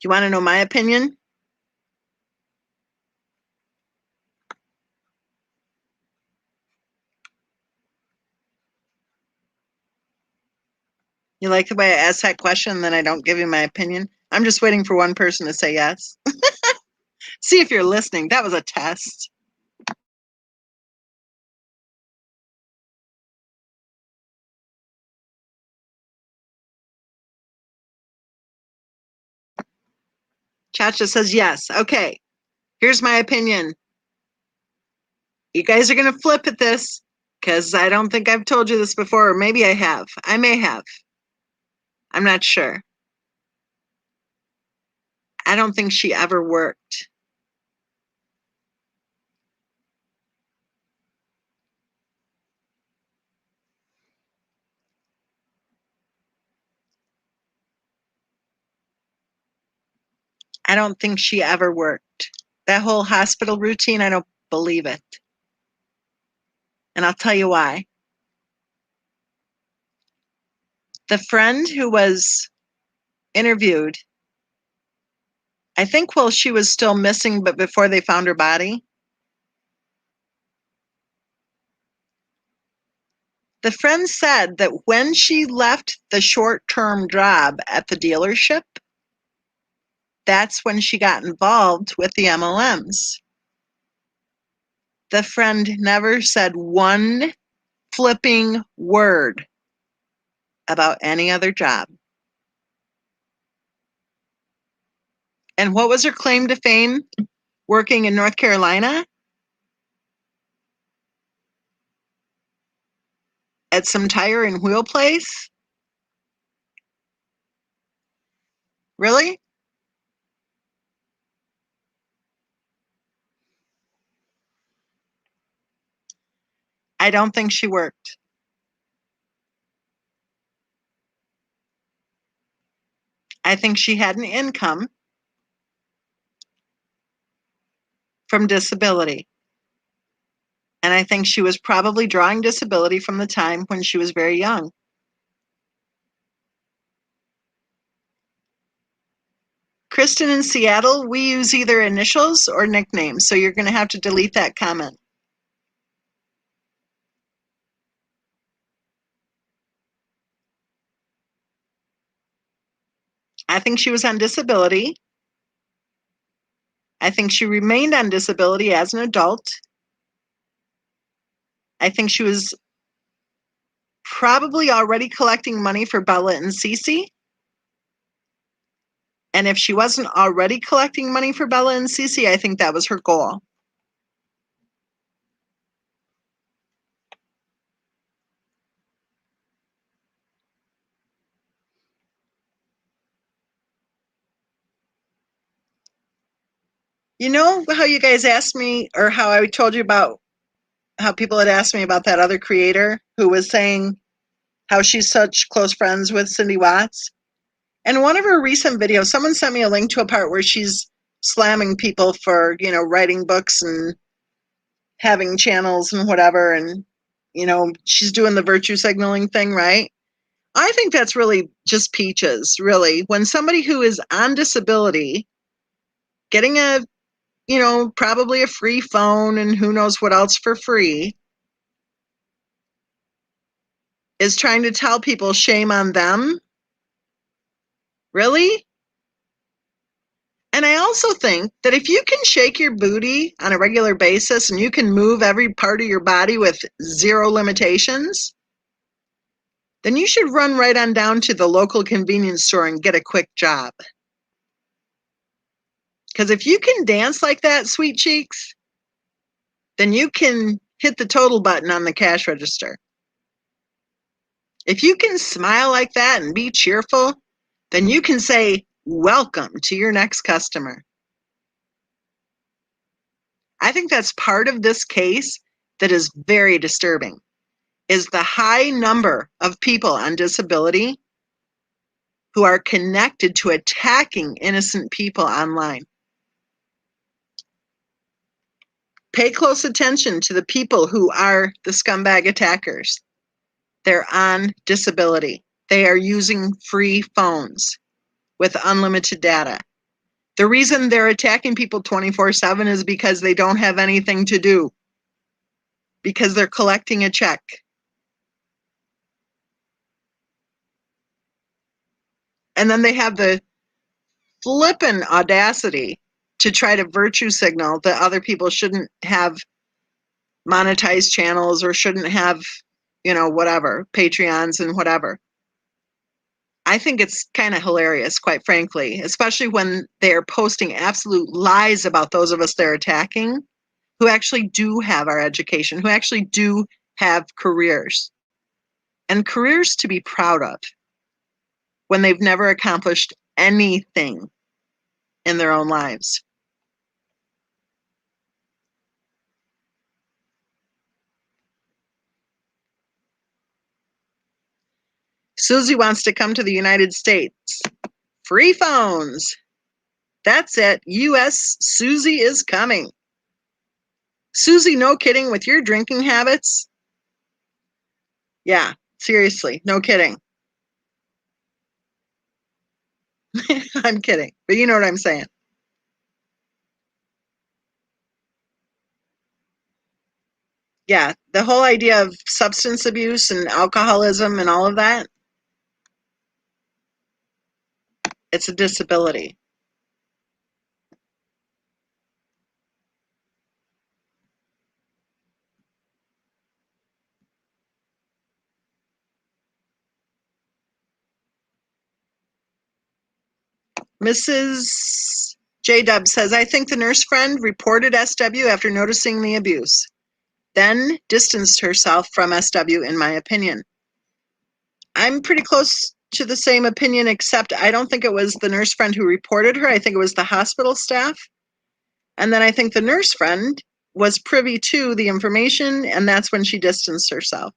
You want to know my opinion? You like the way I ask that question and then I don't give you my opinion? I'm just waiting for one person to say yes. See if you're listening. That was a test. Chacha says yes. Okay, here's my opinion. You guys are going to flip at this because I don't think I've told you this before, or maybe I have. I may have. I'm not sure. I don't think she ever worked. I don't think she ever worked. That whole hospital routine, I don't believe it. And I'll tell you why. The friend who was interviewed, I think while she was still missing, but before they found her body, the friend said that when she left the short-term job at the dealership, that's when she got involved with the MLMs. The friend never said one flipping word about any other job. And what was her claim to fame working in North Carolina? At some tire and wheel place? Really? I don't think she worked. I think she had an income from disability. And I think she was probably drawing disability from the time when she was very young. Kristen in Seattle, we use either initials or nicknames, so you're going to have to delete that comment. I think she was on disability. I think she remained on disability as an adult. I think she was probably already collecting money for Bella and Cece. And if she wasn't already collecting money for Bella and Cece, I think that was her goal. You know how you guys asked me, or how I told you about how people had asked me about that other creator who was saying how she's such close friends with Cindy Watts? In one of her recent videos, someone sent me a link to a part where she's slamming people for, writing books and having channels and whatever. And, she's doing the virtue signaling thing, right? I think that's really just peaches, really. When somebody who is on disability, getting probably a free phone and who knows what else for free, is trying to tell people shame on them. Really? And I also think that if you can shake your booty on a regular basis and you can move every part of your body with zero limitations, then you should run right on down to the local convenience store and get a quick job. Because if you can dance like that, sweet cheeks, then you can hit the total button on the cash register. If you can smile like that and be cheerful, then you can say, welcome to your next customer. I think that's part of this case that is very disturbing, is the high number of people on disability who are connected to attacking innocent people online. Pay close attention to the people who are the scumbag attackers. They're on disability. They are using free phones with unlimited data. The reason they're attacking people 24/7 is because they don't have anything to do, because they're collecting a check. And then they have the flippin' audacity to try to virtue signal that other people shouldn't have monetized channels or shouldn't have, whatever, Patreons and whatever. I think it's kind of hilarious, quite frankly, especially when they're posting absolute lies about those of us they're attacking who actually do have our education, who actually do have careers, and careers to be proud of when they've never accomplished anything in their own lives. Susie wants to come to the United States. Free phones. That's it. U.S. Susie is coming. Susie, no kidding, with your drinking habits? Yeah, seriously, no kidding. I'm kidding, but you know what I'm saying. Yeah, the whole idea of substance abuse and alcoholism and all of that, it's a disability. Mrs. J. Dub says, I think the nurse friend reported SW after noticing the abuse, then distanced herself from SW, in my opinion. I'm pretty close to the same opinion, except I don't think it was the nurse friend who reported her. I think it was the hospital staff. And then I think the nurse friend was privy to the information, and that's when she distanced herself.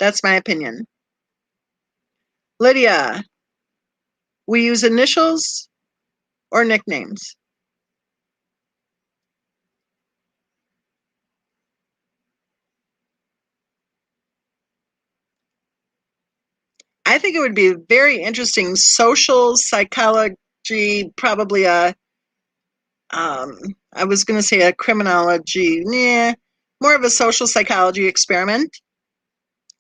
That's my opinion. Lydia, we use initials or nicknames? I think it would be very interesting social psychology, probably I was going to say a criminology, more of a social psychology experiment.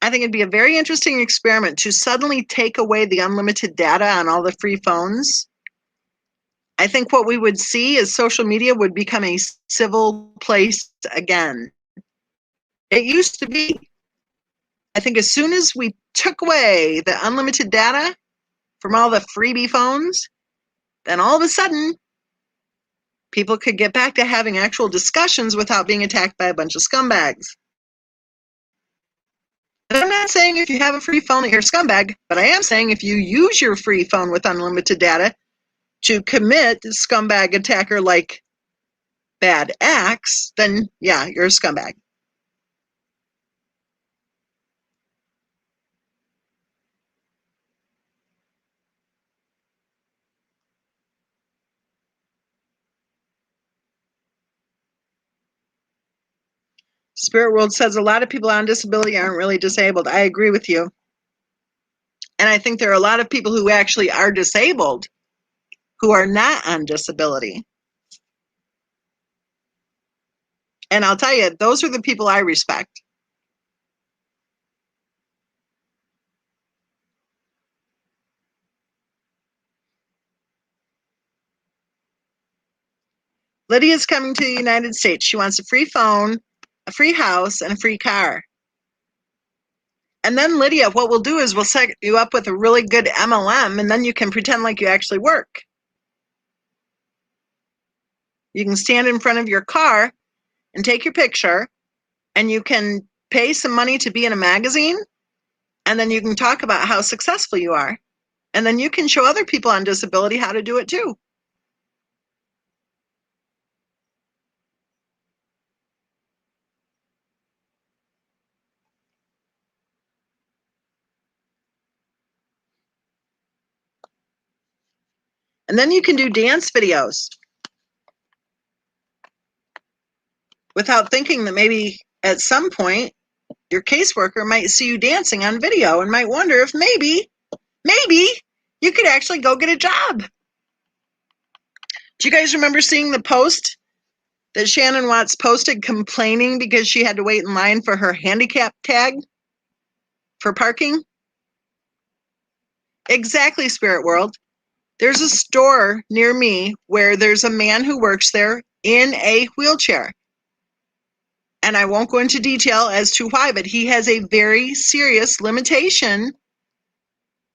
I think it'd be a very interesting experiment to suddenly take away the unlimited data on all the free phones. I think what we would see is social media would become a civil place again. It used to be. I think as soon as we took away the unlimited data from all the freebie phones, then all of a sudden, people could get back to having actual discussions without being attacked by a bunch of scumbags. And I'm not saying if you have a free phone that you're a scumbag, but I am saying if you use your free phone with unlimited data to commit scumbag attacker like bad acts, then yeah, you're a scumbag. Spirit World says a lot of people on disability aren't really disabled. I agree with you. And I think there are a lot of people who actually are disabled who are not on disability. And I'll tell you, those are the people I respect. Lydia's coming to the United States. She wants a free phone, a free house, and a free car. And then, Lydia, what we'll do is we'll set you up with a really good MLM, and then you can pretend like you actually work. You can stand in front of your car and take your picture, and you can pay some money to be in a magazine, And then you can talk about how successful you are. And then you can show other people on disability how to do it too. And then you can do dance videos without thinking that maybe at some point your caseworker might see you dancing on video and might wonder if maybe you could actually go get a job. Do you guys remember seeing the post that Shannon Watts posted complaining because she had to wait in line for her handicap tag for parking? Exactly, Spirit World. There's a store near me where there's a man who works there in a wheelchair. And I won't go into detail as to why, but he has a very serious limitation,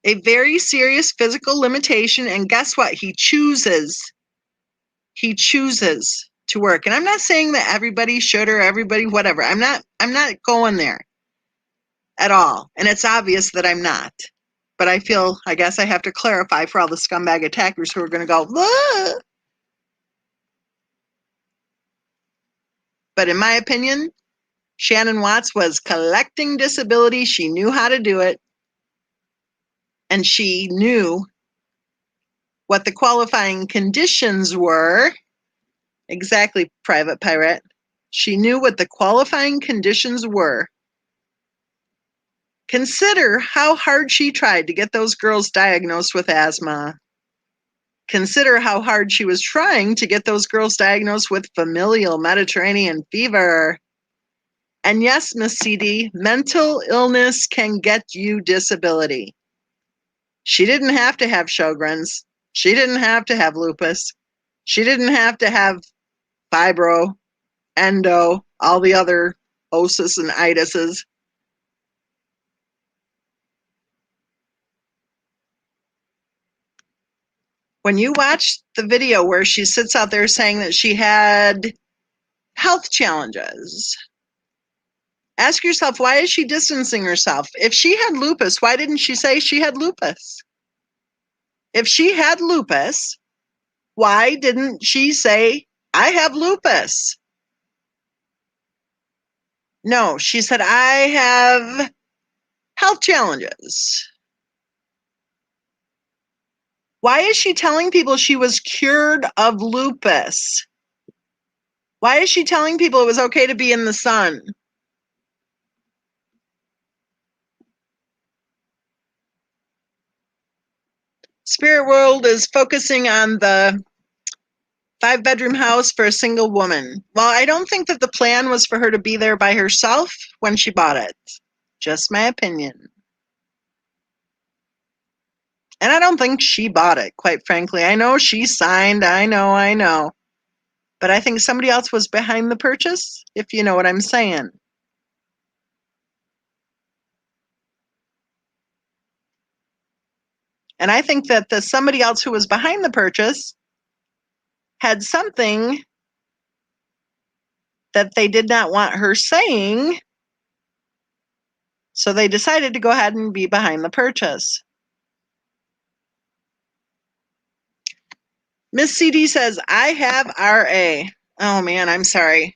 a very serious physical limitation. And guess what? He chooses to work. And I'm not saying that everybody should or everybody whatever. I'm not going there at all. And it's obvious that I'm not. But I guess I have to clarify for all the scumbag attackers who are going to go, "Whoa." But in my opinion, Shannon Watts was collecting disability. She knew how to do it. And she knew what the qualifying conditions were. Exactly, Private Pirate. She knew what the qualifying conditions were. Consider how hard she tried to get those girls diagnosed with asthma. Consider how hard she was trying to get those girls diagnosed with familial Mediterranean fever. And yes, Miss CD, mental illness can get you disability. She didn't have to have Sjogren's. She didn't have to have lupus. She didn't have to have fibro, endo, all the other osis and itises. When you watch the video where she sits out there saying that she had health challenges, ask yourself, why is she distancing herself? If she had lupus, why didn't she say she had lupus? If she had lupus, why didn't she say, I have lupus? No, she said, I have health challenges. Why is she telling people she was cured of lupus? Why is she telling people it was okay to be in the sun? Spirit World is focusing on the 5-bedroom house for a single woman. Well, I don't think that the plan was for her to be there by herself when she bought it. Just my opinion. And I don't think she bought it, quite frankly. I know she signed, I know. But I think somebody else was behind the purchase, if you know what I'm saying. And I think that the somebody else who was behind the purchase had something that they did not want her saying, so they decided to go ahead and be behind the purchase. Miss CD says, I have RA. Oh man, I'm sorry.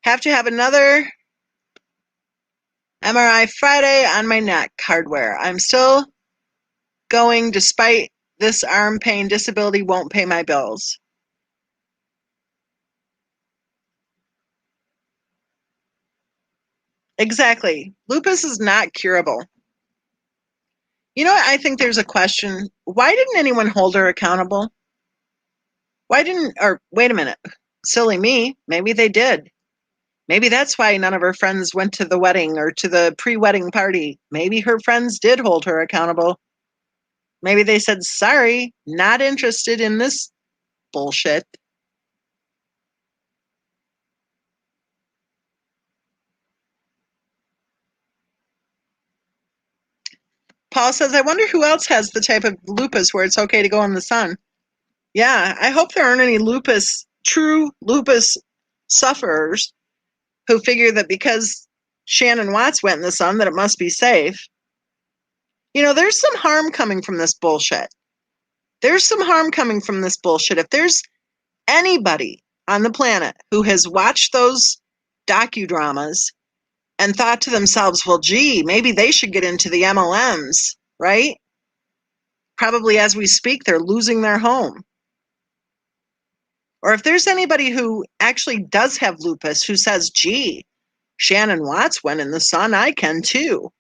Have to have another MRI Friday on my neck hardware. I'm still going despite this arm pain. Disability won't pay my bills. Exactly. Lupus is not curable. You know what? I think there's a question. Why didn't anyone hold her accountable? Wait a minute. Silly me. Maybe they did. Maybe that's why none of her friends went to the wedding or to the pre-wedding party. Maybe her friends did hold her accountable. Maybe they said, sorry, not interested in this bullshit. Paul says, I wonder who else has the type of lupus where it's okay to go in the sun. Yeah, I hope there aren't any true lupus sufferers who figure that because Shannon Watts went in the sun, that it must be safe. You know, there's some harm coming from this bullshit. There's some harm coming from this bullshit. If there's anybody on the planet who has watched those docudramas and thought to themselves, well, gee, maybe they should get into the MLMs, right? Probably as we speak, they're losing their home. Or if there's anybody who actually does have lupus who says, gee, Shannon Watts went in the sun, I can too.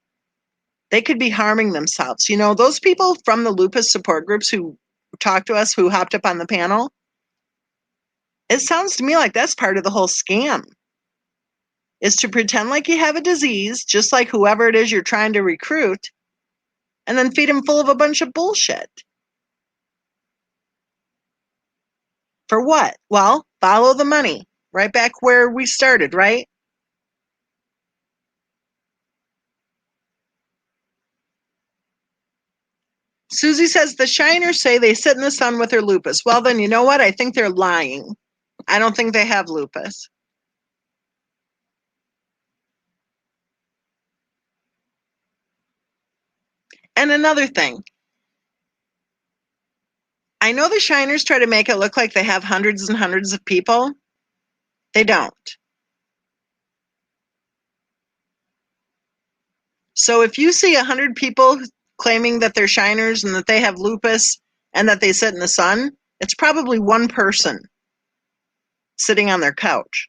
They could be harming themselves. You know, those people from the lupus support groups who talked to us, who hopped up on the panel, it sounds to me like that's part of the whole scam, is to pretend like you have a disease, just like whoever it is you're trying to recruit, and then feed them full of a bunch of bullshit. For what? Well, follow the money. Right back where we started, right? Susie says the shiners say they sit in the sun with their lupus. Well, then you know what? I think they're lying. I don't think they have lupus. And another thing, I know the shiners try to make it look like they have hundreds and hundreds of people. They don't. So if you see 100 people claiming that they're shiners and that they have lupus and that they sit in the sun, it's probably one person sitting on their couch.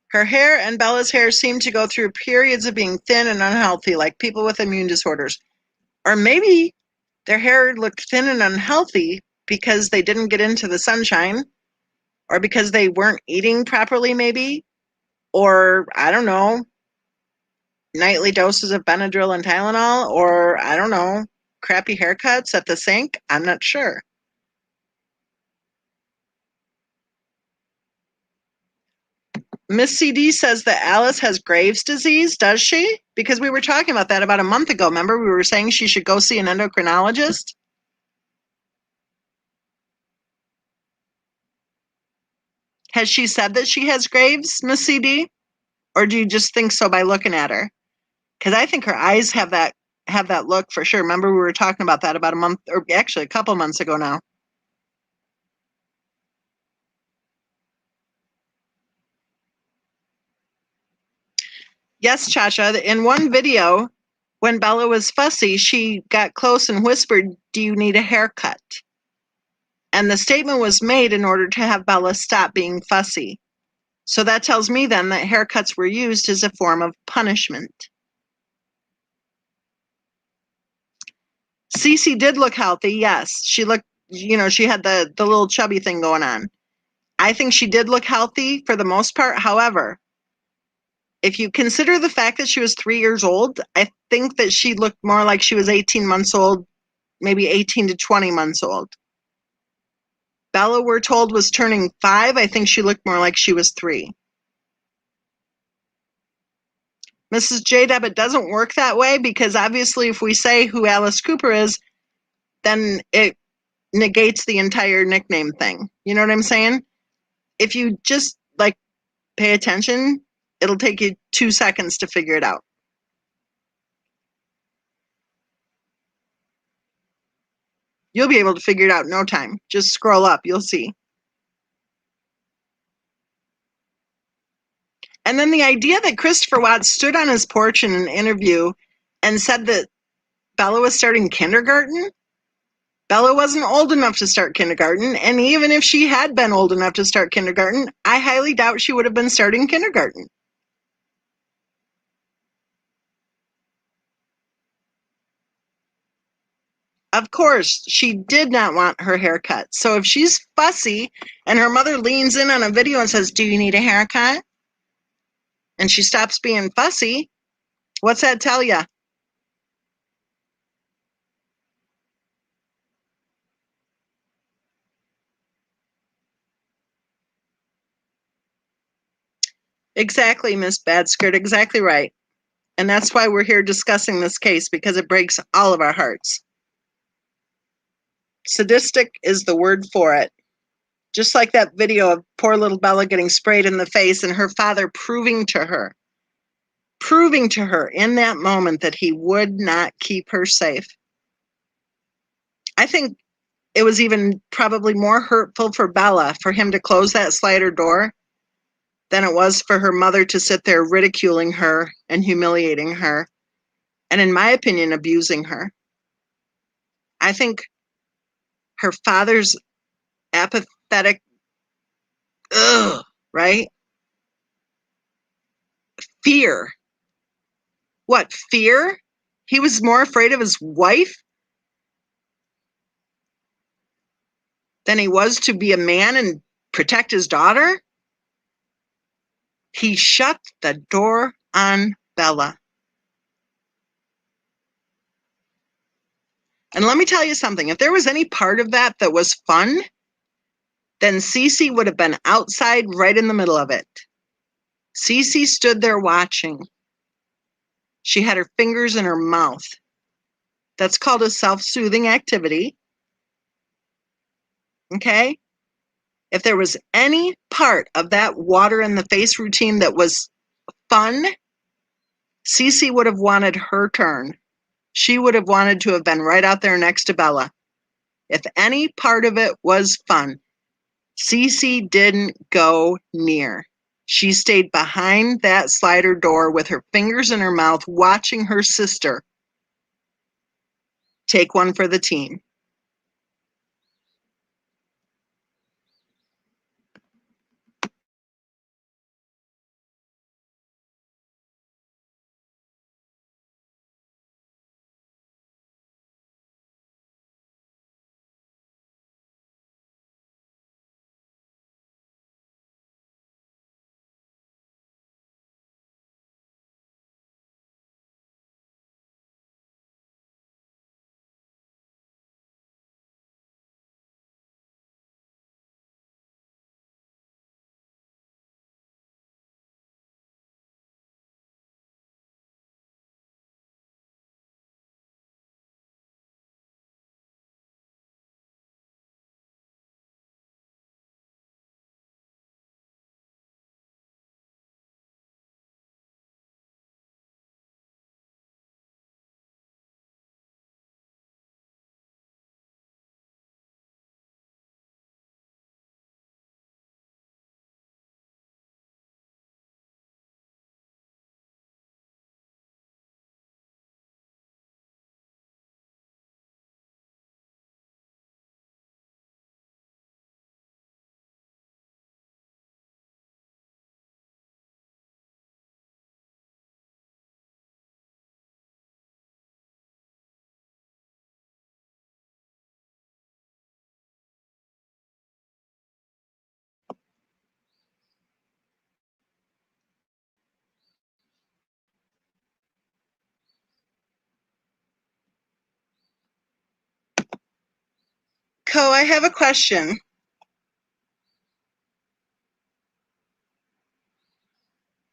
Her hair and Bella's hair seem to go through periods of being thin and unhealthy, like people with immune disorders. Or maybe their hair looked thin and unhealthy because they didn't get into the sunshine, or because they weren't eating properly, maybe, or I don't know, nightly doses of Benadryl and Tylenol, or I don't know, crappy haircuts at the sink. I'm not sure. Miss CD says that Alice has Graves' disease. Does she? Because we were talking about that about a month ago. Remember, we were saying she should go see an endocrinologist? Has she said that she has Graves', Miss CD? Or do you just think so by looking at her? Because I think her eyes have that look for sure. Remember, we were talking about that about a month, or actually a couple months ago now. Yes, Chacha. In one video, when Bella was fussy, she got close and whispered, "Do you need a haircut?" And the statement was made in order to have Bella stop being fussy. So that tells me then that haircuts were used as a form of punishment. Cece did look healthy, yes. She looked, she had the little chubby thing going on. I think she did look healthy for the most part. However, if you consider the fact that she was 3 years old, I think that she looked more like she was 18 months old, maybe 18 to 20 months old. Bella, we're told, was turning 5. I think she looked more like she was 3. Mrs. J-Deb, it doesn't work that way because obviously if we say who Alice Cooper is, then it negates the entire nickname thing. You know what I'm saying? If you just pay attention, it'll take you 2 seconds to figure it out. You'll be able to figure it out in no time. Just scroll up, you'll see. And then the idea that Christopher Watts stood on his porch in an interview and said that Bella was starting kindergarten. Bella wasn't old enough to start kindergarten, and even if she had been old enough to start kindergarten, I highly doubt she would have been starting kindergarten. Of course, she did not want her hair cut. So if she's fussy and her mother leans in on a video and says, "Do you need a haircut?" and she stops being fussy, what's that tell you? Exactly, Miss Badskirt, exactly right. And that's why we're here discussing this case, because it breaks all of our hearts. Sadistic is the word for it. Just like that video of poor little Bella getting sprayed in the face and her father proving to her in that moment that he would not keep her safe. I think it was even probably more hurtful for Bella for him to close that slider door than it was for her mother to sit there ridiculing her and humiliating her, and in my opinion, abusing her. I think her father's apathetic, right? Fear. What, fear? He was more afraid of his wife than he was to be a man and protect his daughter? He shut the door on Bella. And let me tell you something. If there was any part of that that was fun, then Cece would have been outside right in the middle of it. Cece stood there watching. She had her fingers in her mouth. That's called a self-soothing activity. Okay? If there was any part of that water in the face routine that was fun, Cece would have wanted her turn. She would have wanted to have been right out there next to Bella. If any part of it was fun, Cece didn't go near. She stayed behind that slider door with her fingers in her mouth, watching her sister take one for the team. Co, I have a question.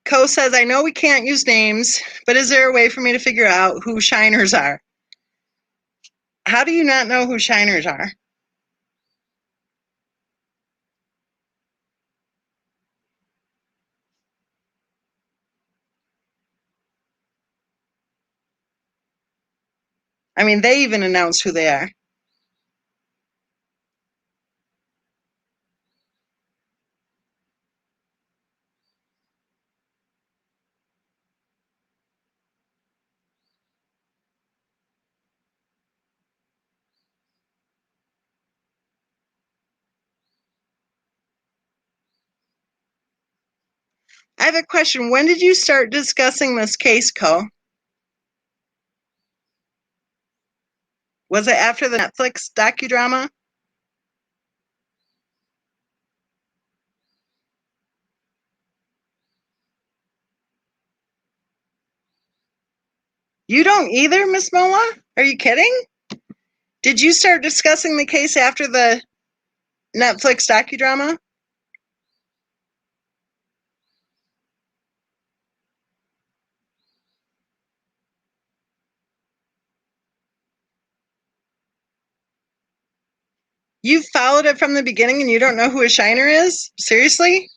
Co says, I know we can't use names, but is there a way for me to figure out who shiners are? How do you not know who shiners are? I mean, they even announced who they are. I have a question. When did you start discussing this case, Co? Was it after the Netflix docudrama? You don't either, Miss Mola? Are you kidding? Did you start discussing the case after the Netflix docudrama? You've followed it from the beginning and you don't know who a shiner is? Seriously?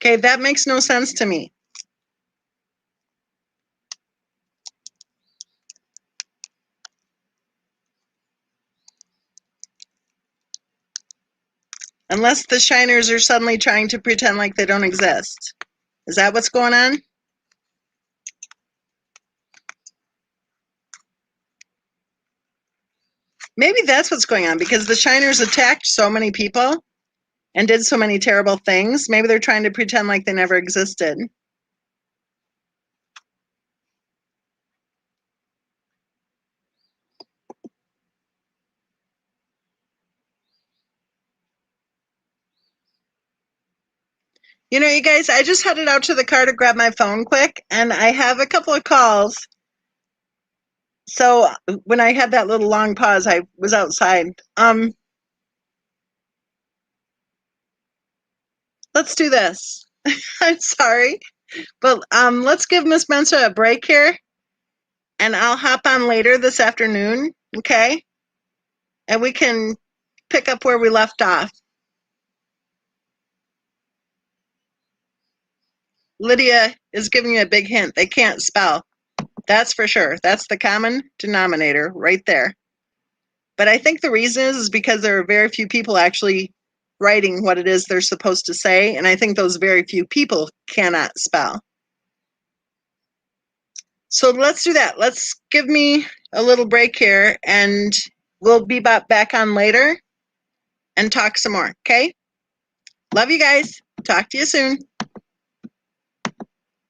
Okay, that makes no sense to me. Unless the shiners are suddenly trying to pretend like they don't exist. Is that what's going on? Maybe that's what's going on, because the shiners attacked so many people and did so many terrible things. Maybe they're trying to pretend like they never existed. You know, you guys, I just headed out to the car to grab my phone quick, and I have a couple of calls. So when I had that little long pause, I was outside. Let's do this. I'm sorry, but let's give Miss Mensa a break here, and I'll hop on later this afternoon, okay? And we can pick up where we left off. Lydia is giving you a big hint. They can't spell. That's for sure. That's the common denominator right there. But I think the reason is because there are very few people actually writing what it is they're supposed to say, and I think those very few people cannot spell. So let's do that. Let's give me a little break here, and we'll be back on later and talk some more, okay? Love you guys. Talk to you soon.